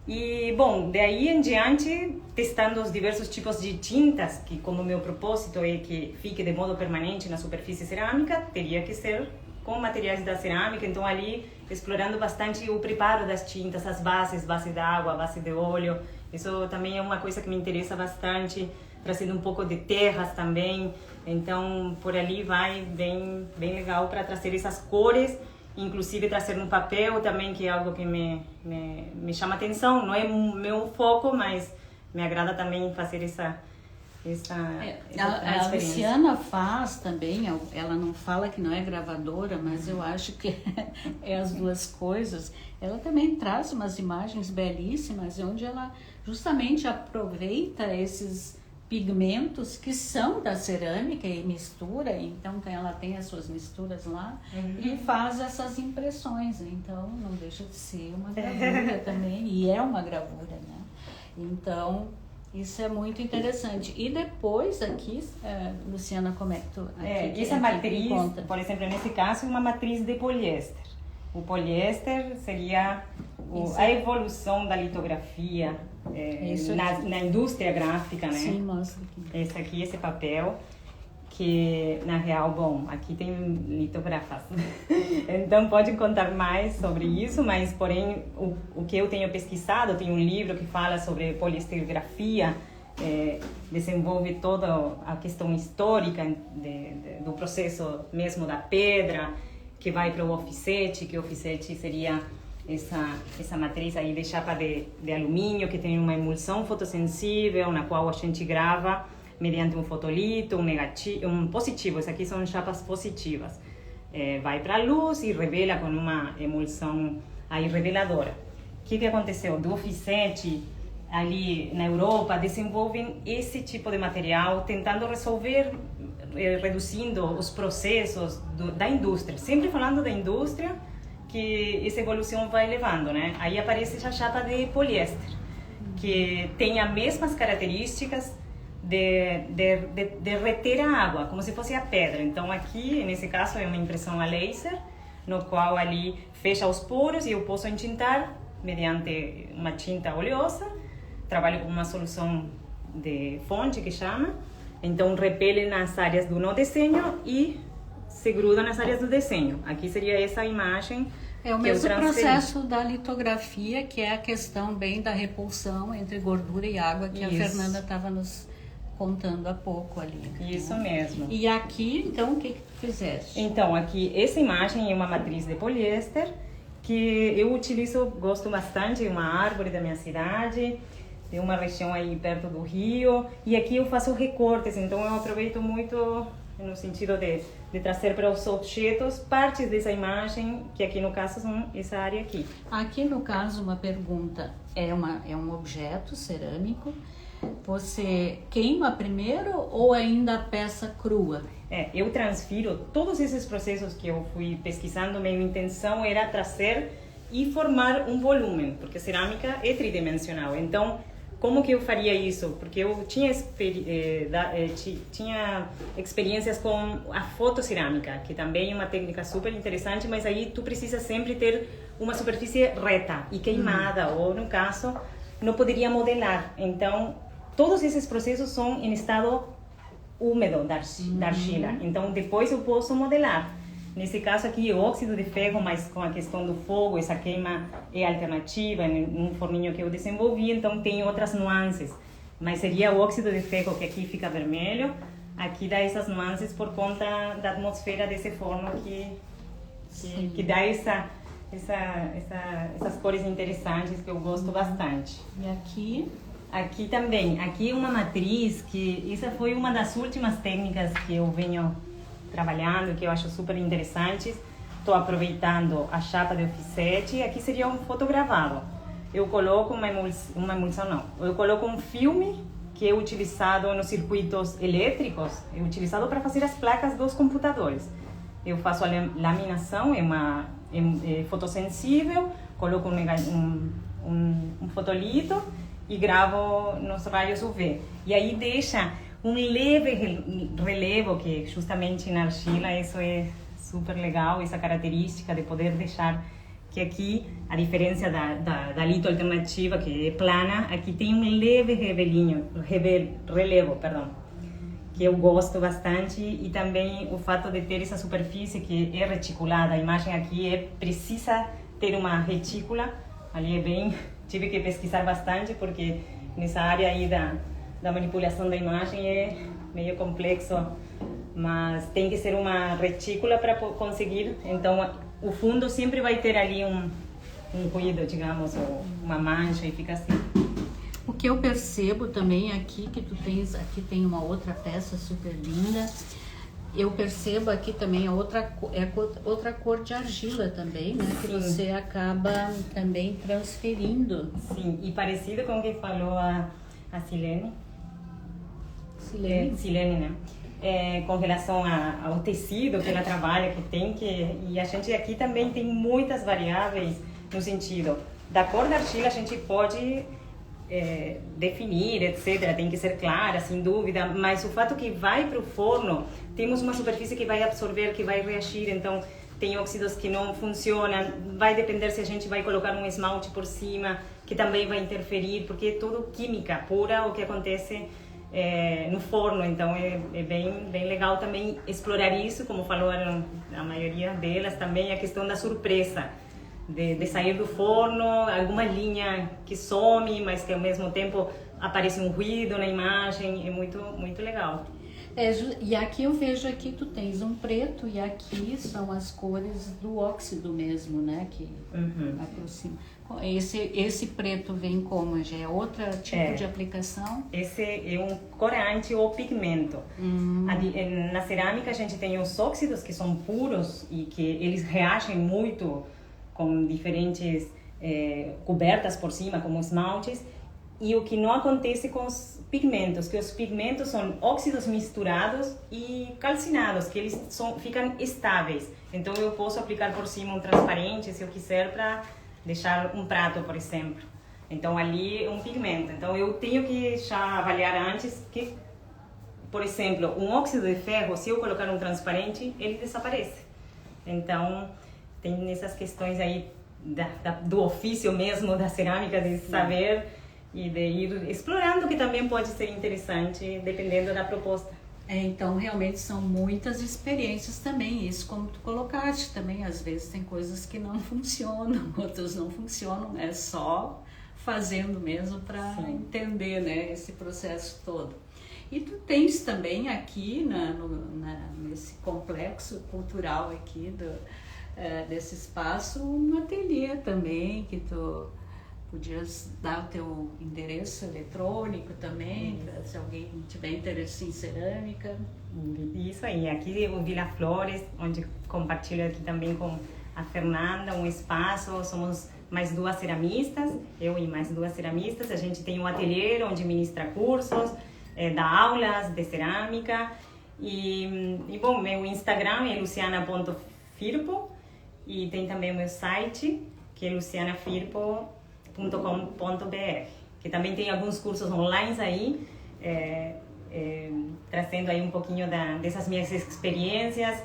[SPEAKER 4] E, bom, daí em diante, testando os diversos tipos de tintas, que como meu propósito é que fique de modo permanente na superfície cerâmica, teria que ser com materiais da cerâmica, então ali explorando bastante o preparo das tintas, as bases, base d'água, base de óleo, isso também é uma coisa que me interessa bastante, trazendo um pouco de terras também, então por ali vai bem legal para trazer essas cores, inclusive trazer no papel também, que é algo que me chama atenção, não é meu foco, mas me agrada também fazer essa
[SPEAKER 1] a Luciana faz também, ela não fala que não é gravadora, mas eu acho que é as duas coisas. Ela também traz umas imagens belíssimas, onde ela justamente aproveita esses pigmentos que são da cerâmica e mistura, então ela tem as suas misturas lá e faz essas impressões, então não deixa de ser uma gravura também, e é uma gravura, né? Então isso é muito interessante. E depois aqui, Luciana, como é que tu...
[SPEAKER 4] essa matriz, por exemplo, nesse caso, é uma matriz de poliéster. O poliéster seria a evolução da litografia na indústria gráfica, né?
[SPEAKER 1] Sim, mostra aqui.
[SPEAKER 4] Esse papel, que na real, bom, aqui tem litografas. Então pode contar mais sobre isso, mas porém o que eu tenho pesquisado, tem um livro que fala sobre poliesterigrafia, desenvolve toda a questão histórica do processo mesmo da pedra, que vai para o offset, que o offset seria essa matriz aí de chapa de alumínio, que tem uma emulsão fotossensível, na qual a gente grava mediante um fotolito, um negativo, um positivo. Essas aqui são chapas positivas. Vai para a luz e revela com uma emulsão aí reveladora. O que aconteceu? Do offset, ali na Europa, desenvolvem esse tipo de material, tentando resolver, reduzindo os processos da indústria. Sempre falando da indústria, que essa evolução vai levando, né? Aí aparece a chapa de poliéster, que tem as mesmas características de reter a água, como se fosse a pedra. Então aqui, nesse caso, é uma impressão a laser, no qual ali fecha os poros e eu posso entintar mediante uma tinta oleosa. Trabalho com uma solução de fonte, que chama. Então repele nas áreas do não desenho e se gruda nas áreas do desenho. Aqui seria essa imagem.
[SPEAKER 1] É o mesmo processo da litografia, que é a questão bem da repulsão entre gordura e água, que a Fernanda estava nos contando há pouco ali.
[SPEAKER 4] Isso mesmo.
[SPEAKER 1] E aqui, então, o que tu fizeste?
[SPEAKER 4] Então, aqui, essa imagem é uma matriz de poliéster, que eu utilizo, gosto bastante, é uma árvore da minha cidade, tem uma região aí perto do rio, e aqui eu faço recortes, então eu aproveito muito no sentido de trazer para os objetos partes dessa imagem, que aqui no caso são essa área aqui.
[SPEAKER 1] Aqui no caso, uma pergunta, é um objeto cerâmico, você queima primeiro ou ainda a peça crua?
[SPEAKER 4] Eu transfiro todos esses processos que eu fui pesquisando, minha intenção era trazer e formar um volume, porque cerâmica é tridimensional, então como que eu faria isso? Porque eu tinha experiências com a fotocerâmica, que também é uma técnica super interessante, mas aí tu precisa sempre ter uma superfície reta e queimada, ou no caso, não poderia modelar. Então, todos esses processos são em estado úmido da argila. Então, depois eu posso modelar. Nesse caso aqui, o óxido de ferro, mas com a questão do fogo, essa queima é alternativa, num forninho que eu desenvolvi, então tem outras nuances. Mas seria o óxido de ferro, que aqui fica vermelho, aqui dá essas nuances por conta da atmosfera desse forno que dá essas cores interessantes que eu gosto bastante.
[SPEAKER 1] E aqui?
[SPEAKER 4] Aqui também, aqui é uma matriz, que essa foi uma das últimas técnicas que eu venho trabalhando, que eu acho super interessantes. Estou aproveitando a chapa de offset, aqui seria um fotogravado. eu coloco uma emulsão não, eu coloco um filme que é utilizado nos circuitos elétricos, é utilizado para fazer as placas dos computadores. Eu faço a laminação, é fotossensível, coloco um fotolito e gravo nos raios UV. E aí deixa um leve relevo, que justamente na argila isso é super legal, essa característica de poder deixar que aqui, a diferença da lito alternativa, que é plana, aqui tem um leve relevo, que eu gosto bastante, e também o fato de ter essa superfície que é reticulada. A imagem aqui precisa ter uma retícula, ali tive que pesquisar bastante, porque nessa área aí da manipulação da imagem é meio complexo, mas tem que ser uma retícula para conseguir. Então o fundo sempre vai ter ali um ruído, digamos, ou uma mancha, e fica assim.
[SPEAKER 1] O que eu percebo também aqui, que tu tens, aqui tem uma outra peça super linda, eu percebo aqui também outra cor de argila também, né? Que você acaba também transferindo.
[SPEAKER 4] Sim, e parecido com o que falou a Silene. Silene, né? Com relação ao tecido que ela trabalha, e a gente aqui também tem muitas variáveis no sentido da cor da argila. A gente pode definir, etc. Tem que ser clara, sem dúvida, mas o fato que vai para o forno, temos uma superfície que vai absorver, que vai reagir, então tem óxidos que não funcionam, vai depender se a gente vai colocar um esmalte por cima, que também vai interferir, porque é tudo química pura o que acontece no forno. Então é bem legal também explorar isso, como falaram a maioria delas também, a questão da surpresa, de sair do forno, alguma linha que some, mas que ao mesmo tempo aparece um ruído na imagem, é muito legal.
[SPEAKER 1] E aqui eu vejo, aqui tu tens um preto, e aqui são as cores do óxido mesmo, né, que aproxima. Esse preto vem como? Já é outro tipo de aplicação?
[SPEAKER 4] Esse é um corante ou pigmento. Na cerâmica a gente tem os óxidos, que são puros e que eles reagem muito com diferentes cobertas por cima, como esmaltes, e o que não acontece com os pigmentos, que os pigmentos são óxidos misturados e calcinados, que eles ficam estáveis. Então eu posso aplicar por cima um transparente, se eu quiser, para deixar um prato, por exemplo. Então ali é um pigmento. Então eu tenho que já avaliar antes que, por exemplo, um óxido de ferro, se eu colocar um transparente, ele desaparece. Então tem essas questões aí do ofício mesmo da cerâmica, de saber e de ir explorando, que também pode ser interessante, dependendo da proposta.
[SPEAKER 1] Então, realmente são muitas experiências também, isso como tu colocaste também, às vezes tem coisas que não funcionam, outras não funcionam, é só fazendo mesmo para entender, né, esse processo todo. E tu tens também aqui, nesse complexo cultural aqui desse espaço, um ateliê também, que tu podias dar o teu endereço eletrônico também, se alguém tiver interesse em cerâmica.
[SPEAKER 4] Isso aí, aqui o Vila Flores, onde compartilho aqui também com a Fernanda um espaço, somos mais 2 ceramistas, eu e mais 2 ceramistas, a gente tem um ateliê onde ministra cursos, dá aulas de cerâmica, e bom, meu Instagram é luciana.firpo, e tem também o meu site, que é lucianafirpo.com.br, que também tem alguns cursos online aí, trazendo aí um pouquinho dessas minhas experiências.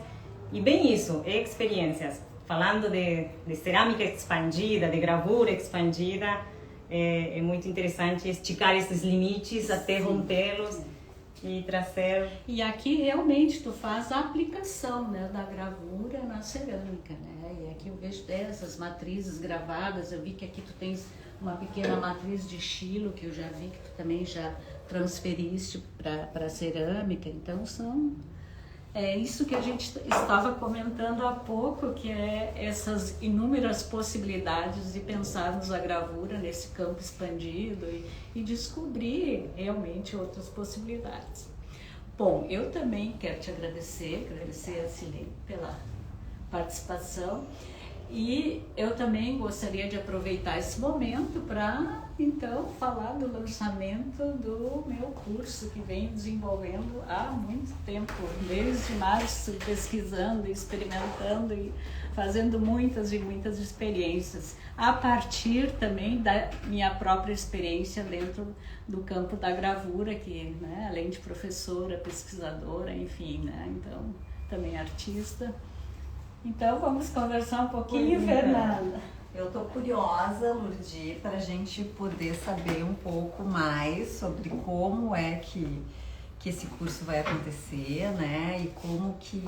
[SPEAKER 4] E bem isso, experiências. Falando de cerâmica expandida, de gravura expandida, é muito interessante esticar esses limites até rompê-los e trazer...
[SPEAKER 1] E aqui realmente tu faz a aplicação, né, da gravura na cerâmica, né? E aqui eu vejo essas matrizes gravadas, eu vi que aqui tu tens uma pequena matriz de estilo, que eu já vi que tu também já transferiste para cerâmica, então é isso que a gente estava comentando há pouco, que é essas inúmeras possibilidades de pensarmos a gravura nesse campo expandido e descobrir realmente outras possibilidades. Bom, eu também quero te agradecer a Silene pela participação. E eu também gostaria de aproveitar esse momento para, então, falar do lançamento do meu curso, que venho desenvolvendo há muito tempo, desde março, pesquisando, experimentando e fazendo muitas e muitas experiências, a partir também da minha própria experiência dentro do campo da gravura, que, né, além de professora, pesquisadora, enfim, né, então, também artista. Então, vamos conversar um pouquinho, Fernanda.
[SPEAKER 2] Eu estou curiosa, Lourdes, para a gente poder saber um pouco mais sobre como é que esse curso vai acontecer, né? E como que,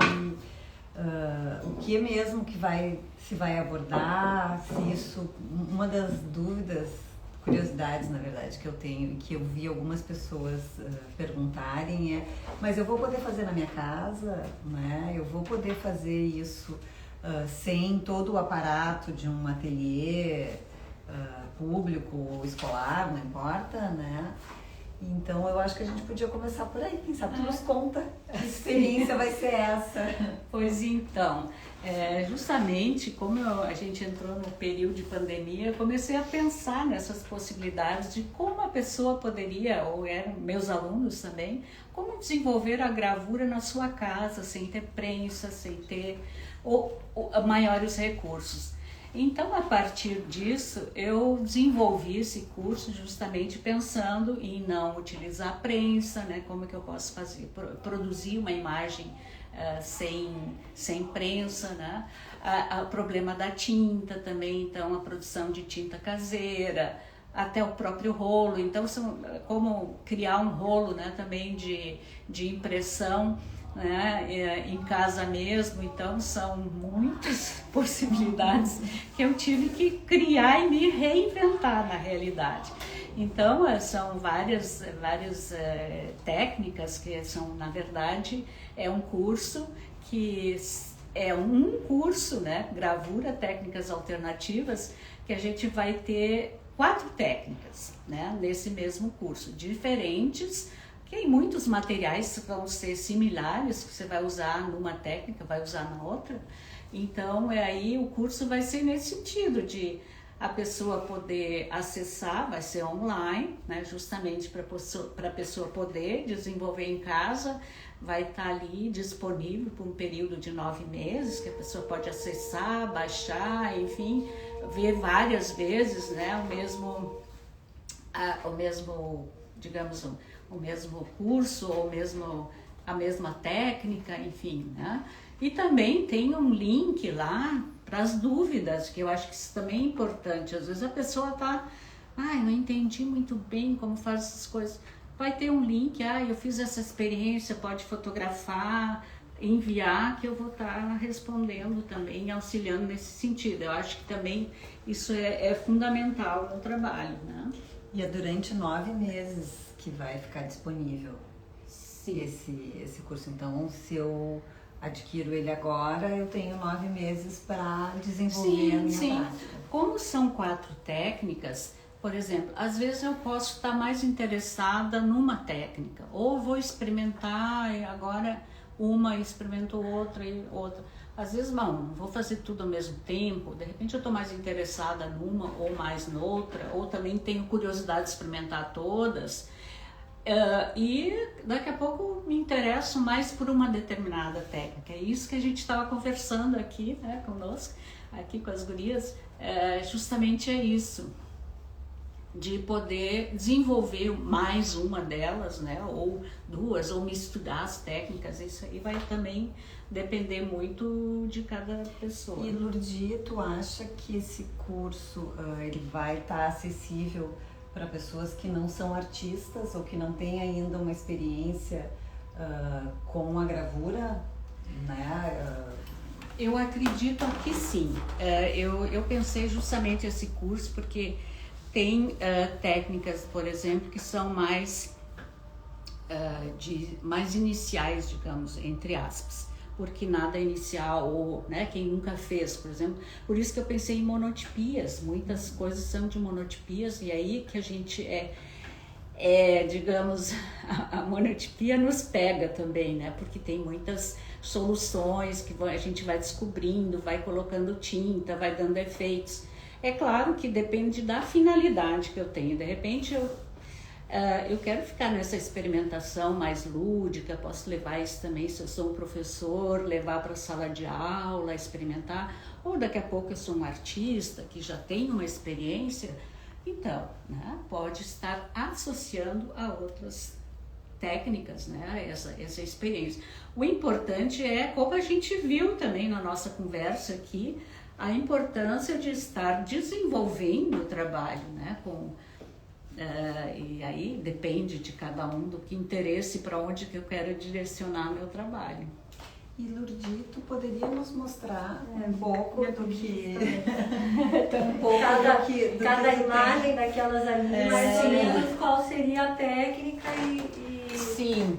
[SPEAKER 2] o que mesmo que se vai abordar, se isso, uma das dúvidas, curiosidades, na verdade, que eu tenho e que eu vi algumas pessoas perguntarem mas eu vou poder fazer na minha casa, né? Eu vou poder fazer isso sem todo o aparato de um ateliê público ou escolar, não importa, né? Então eu acho que a gente podia começar por aí, quem sabe tu nos conta que experiência vai ser essa.
[SPEAKER 1] Pois então, justamente como a gente entrou no período de pandemia, eu comecei a pensar nessas possibilidades de como a pessoa poderia, ou eram meus alunos também, como desenvolver a gravura na sua casa, sem ter prensa, sem ter maiores recursos. Então, a partir disso, eu desenvolvi esse curso justamente pensando em não utilizar prensa, né? Como que eu posso fazer, produzir uma imagem sem prensa, né? O problema da tinta também, então a produção de tinta caseira, até o próprio rolo, então como criar um rolo, né? Também de impressão, né, em casa mesmo. Então são muitas possibilidades que eu tive que criar e me reinventar na realidade. Então são várias técnicas que são, na verdade, um curso que é um curso, né, gravura, técnicas alternativas, que a gente vai ter 4 técnicas, né, nesse mesmo curso, diferentes, que muitos materiais vão ser similares, que você vai usar numa técnica, vai usar na outra. Então, aí o curso vai ser nesse sentido, de a pessoa poder acessar, vai ser online, né, justamente para a pessoa poder desenvolver em casa, vai estar ali disponível por um período de 9 meses, que a pessoa pode acessar, baixar, enfim, ver várias vezes, né, o mesmo, digamos, o mesmo curso, ou a mesma técnica, enfim, né? E também tem um link lá para as dúvidas, que eu acho que isso também é importante. Às vezes a pessoa tá, não entendi muito bem como faz essas coisas. Vai ter um link, eu fiz essa experiência, pode fotografar, enviar, que eu vou estar respondendo também, auxiliando nesse sentido. Eu acho que também isso é fundamental no trabalho, né?
[SPEAKER 2] E é durante 9 meses que vai ficar disponível esse curso. Então, se eu adquiro ele agora, eu tenho 9 meses para desenvolver a minha prática.
[SPEAKER 1] Como são 4 técnicas, por exemplo, às vezes eu posso estar mais interessada numa técnica, ou vou experimentar e agora uma, experimento outra e outra. Às vezes, não vou fazer tudo ao mesmo tempo, de repente eu estou mais interessada numa ou mais noutra, ou também tenho curiosidade de experimentar todas. E daqui a pouco me interesso mais por uma determinada técnica. É isso que a gente estava conversando aqui, né, conosco, aqui com as gurias, justamente é isso, de poder desenvolver mais uma delas, né, ou 2, ou misturar as técnicas. Isso aí vai também depender muito de cada pessoa.
[SPEAKER 2] E Lourdes, tu acha que esse curso ele vai estar acessível para pessoas que não são artistas ou que não têm ainda uma experiência com a gravura, né?
[SPEAKER 1] Eu acredito que sim. Eu pensei justamente esse curso porque tem técnicas, por exemplo, que são mais iniciais, digamos, entre aspas, porque nada é inicial, ou, né, quem nunca fez, por exemplo. Por isso que eu pensei em monotipias. Muitas coisas são de monotipias, e aí que a gente digamos, a monotipia nos pega também, né? Porque tem muitas soluções que a gente vai descobrindo, vai colocando tinta, vai dando efeitos. É claro que depende da finalidade que eu tenho. De repente eu quero ficar nessa experimentação mais lúdica, posso levar isso também, se eu sou um professor, levar para a sala de aula, experimentar, ou daqui a pouco eu sou um artista que já tem uma experiência, então, né, pode estar associando a outras técnicas, né, essa experiência. O importante é, como a gente viu também na nossa conversa aqui, a importância de estar desenvolvendo o trabalho, né, e aí depende de cada um do que interesse, para onde que eu quero direcionar meu trabalho.
[SPEAKER 2] E Lourdes, tu poderia nos mostrar um pouco do que...
[SPEAKER 3] Cada imagem daquelas ali, mais ou menos qual seria a técnica e...
[SPEAKER 1] Sim.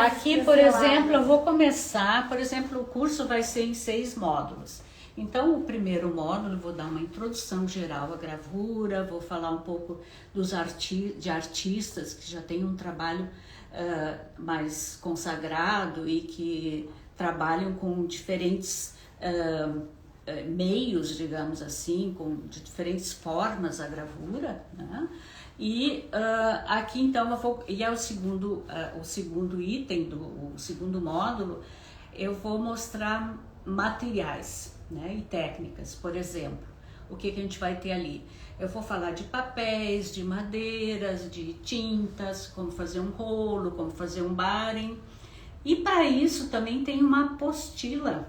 [SPEAKER 1] Aqui, por exemplo, eu vou começar, por exemplo, o curso vai ser em 6 módulos. Então, o primeiro módulo, vou dar uma introdução geral à gravura, vou falar um pouco de artistas que já têm um trabalho mais consagrado e que trabalham com diferentes meios, digamos assim, de diferentes formas a gravura, né? E aqui, então, é o segundo item, o segundo módulo, eu vou mostrar materiais, né, e técnicas. Por exemplo, o que a gente vai ter ali? Eu vou falar de papéis, de madeiras, de tintas, como fazer um rolo, como fazer um barem. E para isso também tem uma apostila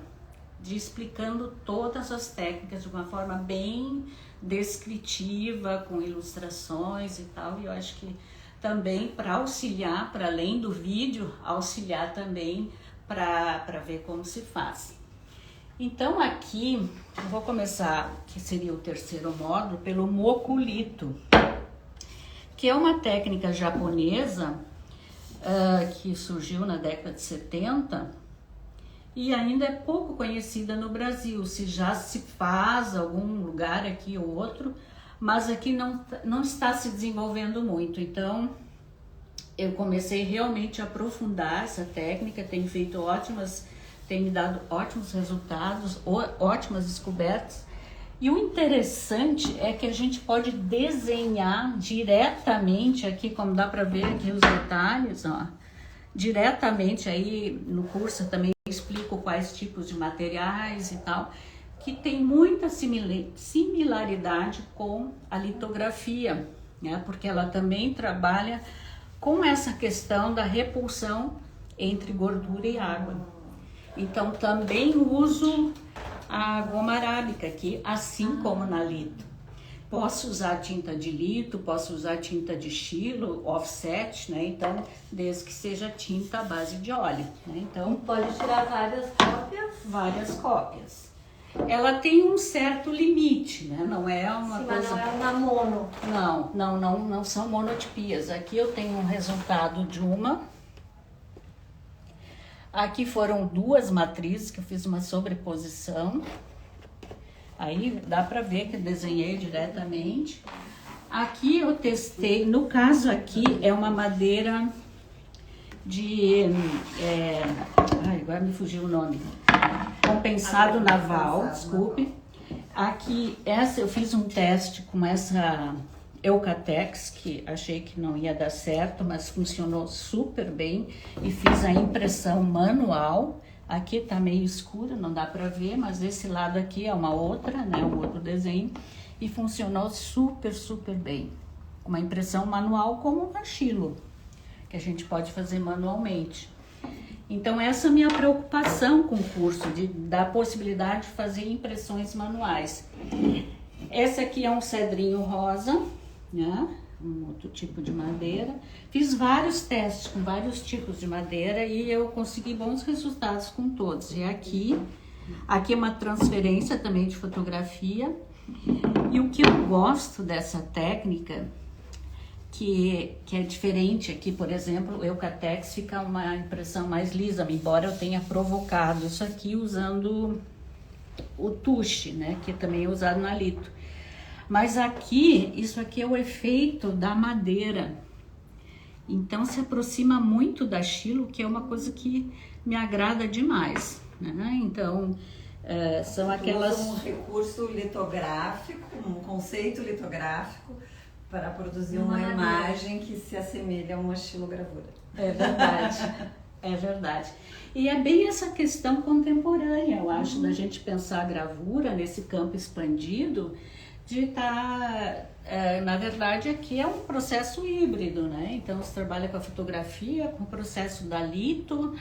[SPEAKER 1] explicando todas as técnicas de uma forma bem descritiva, com ilustrações e tal. E eu acho que também para auxiliar, para além do vídeo, auxiliar também para ver como se faz. Então aqui, eu vou começar, que seria o terceiro módulo, pelo mokulito, que é uma técnica japonesa que surgiu na década de 70 e ainda é pouco conhecida no Brasil. Se já se faz algum lugar aqui ou outro, mas aqui não está se desenvolvendo muito. Então eu comecei realmente a aprofundar essa técnica, tem me dado ótimos resultados, ótimas descobertas. E o interessante é que a gente pode desenhar diretamente aqui, como dá para ver aqui os detalhes, ó, diretamente aí no curso eu também explico quais tipos de materiais e tal, que tem muita similaridade com a litografia, né? Porque ela também trabalha com essa questão da repulsão entre gordura e água. Então também uso a goma arábica aqui, assim como na lito. Posso usar tinta de lito, posso usar tinta de estilo, offset, né? Então, desde que seja tinta à base de óleo, né? Então,
[SPEAKER 3] pode tirar várias cópias?
[SPEAKER 1] Várias cópias. Ela tem um certo limite, né? Não é uma
[SPEAKER 3] Sim,
[SPEAKER 1] coisa...
[SPEAKER 3] mas não é uma mono.
[SPEAKER 1] Não são monotipias. Aqui eu tenho um resultado de uma. Aqui foram 2 matrizes que eu fiz uma sobreposição. Aí dá para ver que eu desenhei diretamente. Aqui eu testei, no caso aqui é uma madeira de... agora me fugiu o nome. Compensado naval, desculpe. Aqui, eu fiz um teste com essa Eucatex, que achei que não ia dar certo, mas funcionou super bem. E fiz a impressão manual. Aqui tá meio escuro, não dá para ver, mas esse lado aqui é uma outra, né, um outro desenho. E funcionou super, super bem. Uma impressão manual como um rachilo, que a gente pode fazer manualmente. Então essa é a minha preocupação com o curso, de dar a possibilidade de fazer impressões manuais. Esse aqui é um cedrinho rosa, né? Um outro tipo de madeira. Fiz vários testes com vários tipos de madeira e eu consegui bons resultados com todos. E aqui é uma transferência também de fotografia. E o que eu gosto dessa técnica, que é diferente aqui, por exemplo, o Eucatex fica uma impressão mais lisa, embora eu tenha provocado isso aqui usando o tuche, né, que também é usado na lito. Mas aqui, isso aqui é o efeito da madeira. Então se aproxima muito da Xilo, que é uma coisa que me agrada demais, né? Então são aquelas...
[SPEAKER 2] Um recurso litográfico, um conceito litográfico para produzir uma imagem que se assemelha a uma xilogravura.
[SPEAKER 1] É verdade, é verdade. E é bem essa questão contemporânea, eu acho, da gente pensar a gravura nesse campo expandido, de estar, na verdade, aqui é um processo híbrido, né? Então, você trabalha com a fotografia, com o processo da lito,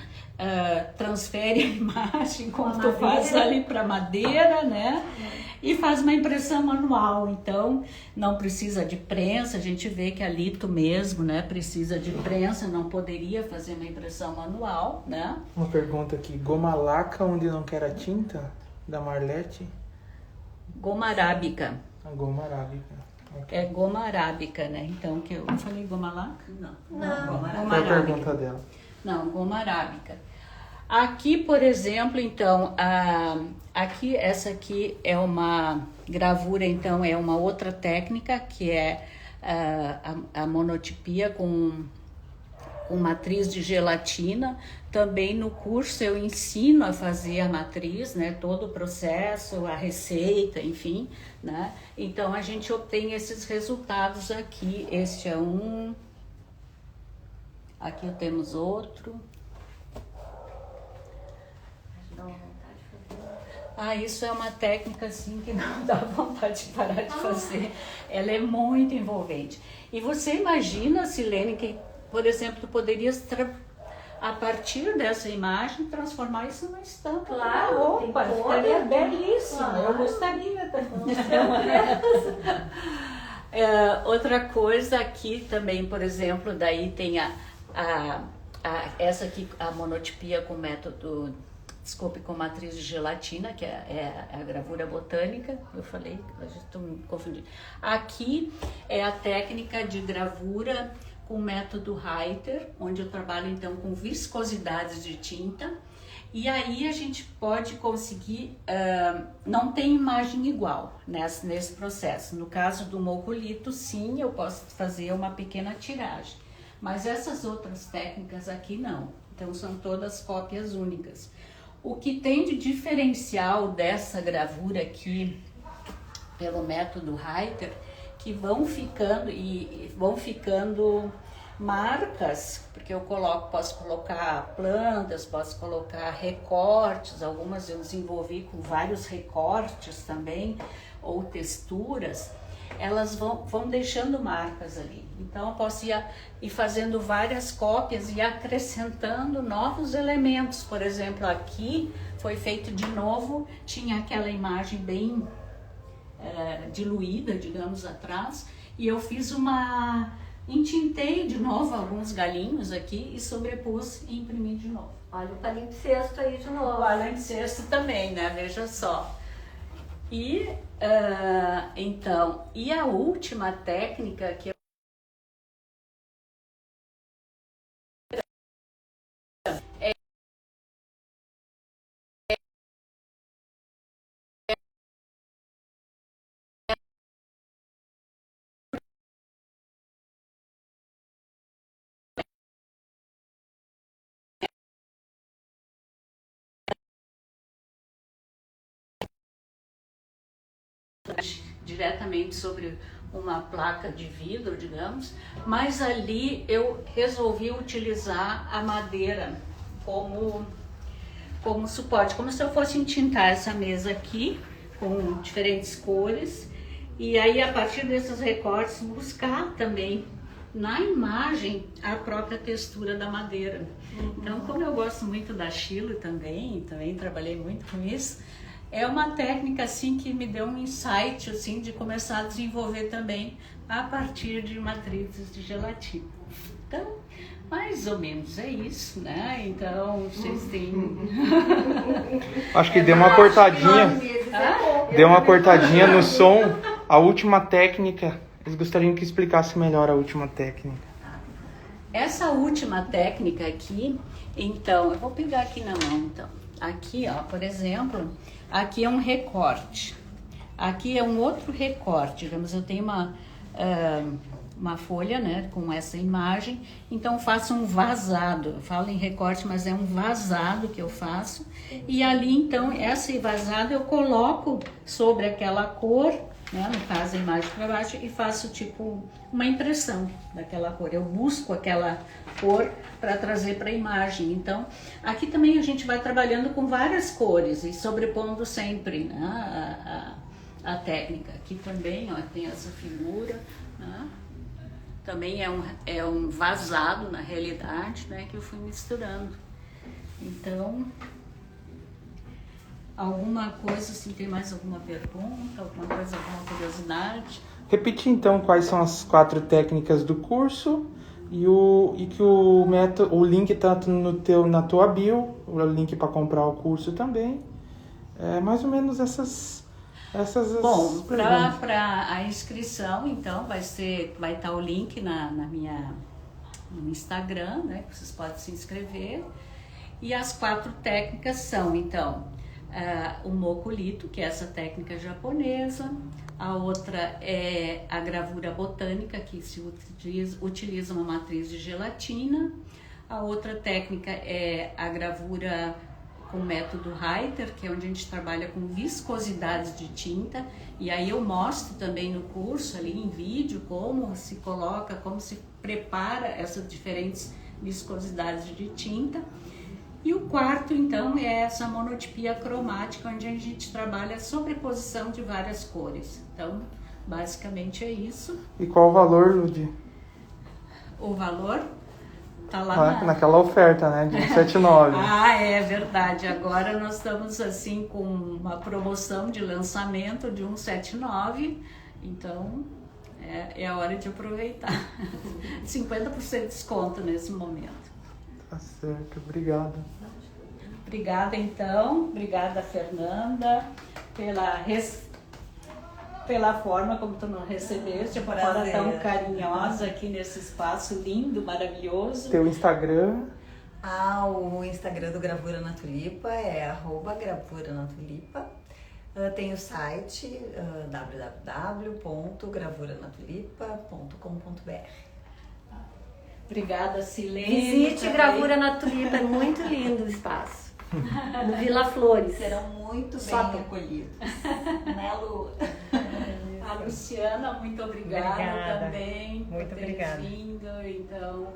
[SPEAKER 1] transfere a imagem, como tu faz ali para madeira, né? E faz uma impressão manual, então não precisa de prensa, a gente vê que a lito mesmo, né, precisa de prensa, não poderia fazer uma impressão manual, né?
[SPEAKER 5] Uma pergunta aqui, goma laca onde não quer a tinta, da Marlete?
[SPEAKER 1] Goma arábica.
[SPEAKER 5] A goma arábica. Okay.
[SPEAKER 1] É goma arábica, né? Então, que eu falei goma laca? Não.
[SPEAKER 2] Goma arábica.
[SPEAKER 5] Qual a pergunta dela?
[SPEAKER 1] Não, goma arábica. Aqui, por exemplo, então, aqui, essa aqui é uma gravura, então, é uma outra técnica, que é a monotipia com matriz de gelatina. Também no curso eu ensino a fazer a matriz, né, todo o processo, a receita, enfim, né? Então a gente obtém esses resultados aqui. Este é um, aqui temos outro. Isso é uma técnica assim que não dá vontade de parar de fazer. Ela é muito envolvente. E você imagina, Silene, que, por exemplo, tu poderias a partir dessa imagem transformar isso numa estampa.
[SPEAKER 3] Claro,
[SPEAKER 1] Opa, ficaria belíssima. Claro. Eu gostaria também. Outra coisa aqui também, por exemplo, daí tem essa aqui, a monotipia com método, com matriz de gelatina, que é a gravura botânica. Eu falei, estou me confundindo. Aqui é a técnica de gravura com o método Reiter, onde eu trabalho então com viscosidades de tinta, e aí a gente pode conseguir, não tem imagem igual nesse processo. No caso do mocolito, sim, eu posso fazer uma pequena tiragem, mas essas outras técnicas aqui não, então são todas cópias únicas. O que tem de diferencial dessa gravura aqui, pelo método Reiter, que vão ficando marcas, porque eu posso colocar plantas, posso colocar recortes, algumas eu desenvolvi com vários recortes também, ou texturas, elas vão deixando marcas ali. Então eu posso ir fazendo várias cópias e acrescentando novos elementos. Por exemplo, aqui foi feito de novo, tinha aquela imagem bem diluída, digamos, atrás, e eu fiz entintei de novo alguns galinhos aqui e sobrepus e imprimi de novo.
[SPEAKER 3] Olha o palimpsesto aí de novo.
[SPEAKER 1] O palimpsesto também, né? Veja só. E então, e a última técnica que eu diretamente sobre uma placa de vidro, digamos, mas ali eu resolvi utilizar a madeira como suporte, como se eu fosse entintar essa mesa aqui com diferentes cores, e aí a partir desses recortes buscar também na imagem a própria textura da madeira. Então, como eu gosto muito da Xilo também trabalhei muito com isso, é uma técnica assim que me deu um insight assim de começar a desenvolver também a partir de matrizes de gelatina. Então, mais ou menos é isso, né? Então, vocês têm...
[SPEAKER 5] Acho que deu uma cortadinha. Deu uma cortadinha no som. A última técnica, eles gostariam que explicasse melhor a última técnica.
[SPEAKER 1] Essa última técnica aqui, então, eu vou pegar aqui na mão, então. Aqui, ó, por exemplo, aqui é um recorte. Aqui é um outro recorte, digamos, eu tenho uma folha, né, com essa imagem, então faço um vazado, eu falo em recorte, mas é um vazado que eu faço, e ali então, esse vazado eu coloco sobre aquela cor, né, no caso a imagem para baixo, e faço tipo uma impressão daquela cor, eu busco aquela cor para trazer para a imagem. Então, aqui também a gente vai trabalhando com várias cores e sobrepondo sempre, né, a técnica. Aqui também, ó, tem essa figura, né? Também é um vazado, na realidade, né, que eu fui misturando. Então, alguma coisa, assim, tem mais alguma pergunta, alguma coisa, alguma curiosidade?
[SPEAKER 5] Repetir então quais são as 4 técnicas do curso e que o método, o link tá na tua bio, o link para comprar o curso também. É mais ou menos essas.
[SPEAKER 1] Bom, para a inscrição, então, vai estar o link no Instagram, né, que vocês podem se inscrever. E as 4 técnicas são, então, o mokulito, que é essa técnica japonesa. A outra é a gravura botânica, que se utiliza uma matriz de gelatina. A outra técnica é a gravura com o método Reiter, que é onde a gente trabalha com viscosidades de tinta, e aí eu mostro também no curso, ali em vídeo, como se coloca, como se prepara essas diferentes viscosidades de tinta. E o quarto, então, é essa monotipia cromática, onde a gente trabalha a sobreposição de várias cores. Então, basicamente é isso.
[SPEAKER 5] E qual o valor, Ludi?
[SPEAKER 1] O valor? Tá lá
[SPEAKER 5] naquela oferta, né, de 179.
[SPEAKER 1] É verdade. Agora nós estamos assim com uma promoção de lançamento de 179, então é a hora de aproveitar. 50% de desconto nesse momento.
[SPEAKER 5] Tá certo, obrigado.
[SPEAKER 1] Obrigada então, obrigada Fernanda pela forma como tu nos recebeste, por forma tão carinhosa aqui nesse espaço lindo, maravilhoso.
[SPEAKER 5] Teu Instagram?
[SPEAKER 2] O Instagram do Gravura na Tulipa é @gravura na tulipa. Tem o site www.gravuranatulipa.com.br.
[SPEAKER 1] Obrigada, Silene.
[SPEAKER 3] Visite Gravura na Tulipa, é muito lindo o espaço. No Vila Flores.
[SPEAKER 2] Serão muito bem acolhidos. Né, Lu?
[SPEAKER 1] A Luciana, muito obrigada também
[SPEAKER 4] muito
[SPEAKER 1] por ter
[SPEAKER 4] obrigada.
[SPEAKER 1] vindo, então,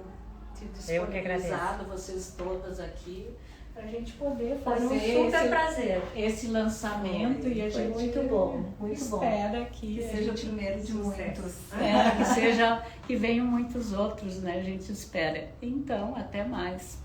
[SPEAKER 1] te
[SPEAKER 4] Eu que agradeço.
[SPEAKER 1] disponibilizado, vocês todas aqui, para a gente poder
[SPEAKER 3] Foi
[SPEAKER 1] fazer
[SPEAKER 3] um super prazer.
[SPEAKER 1] esse lançamento e a
[SPEAKER 3] Foi
[SPEAKER 1] gente
[SPEAKER 3] muito bom, muito bom.
[SPEAKER 1] espera que
[SPEAKER 2] seja o primeiro de muitos.
[SPEAKER 1] Que venham muitos outros, né? A gente espera. Então, até mais.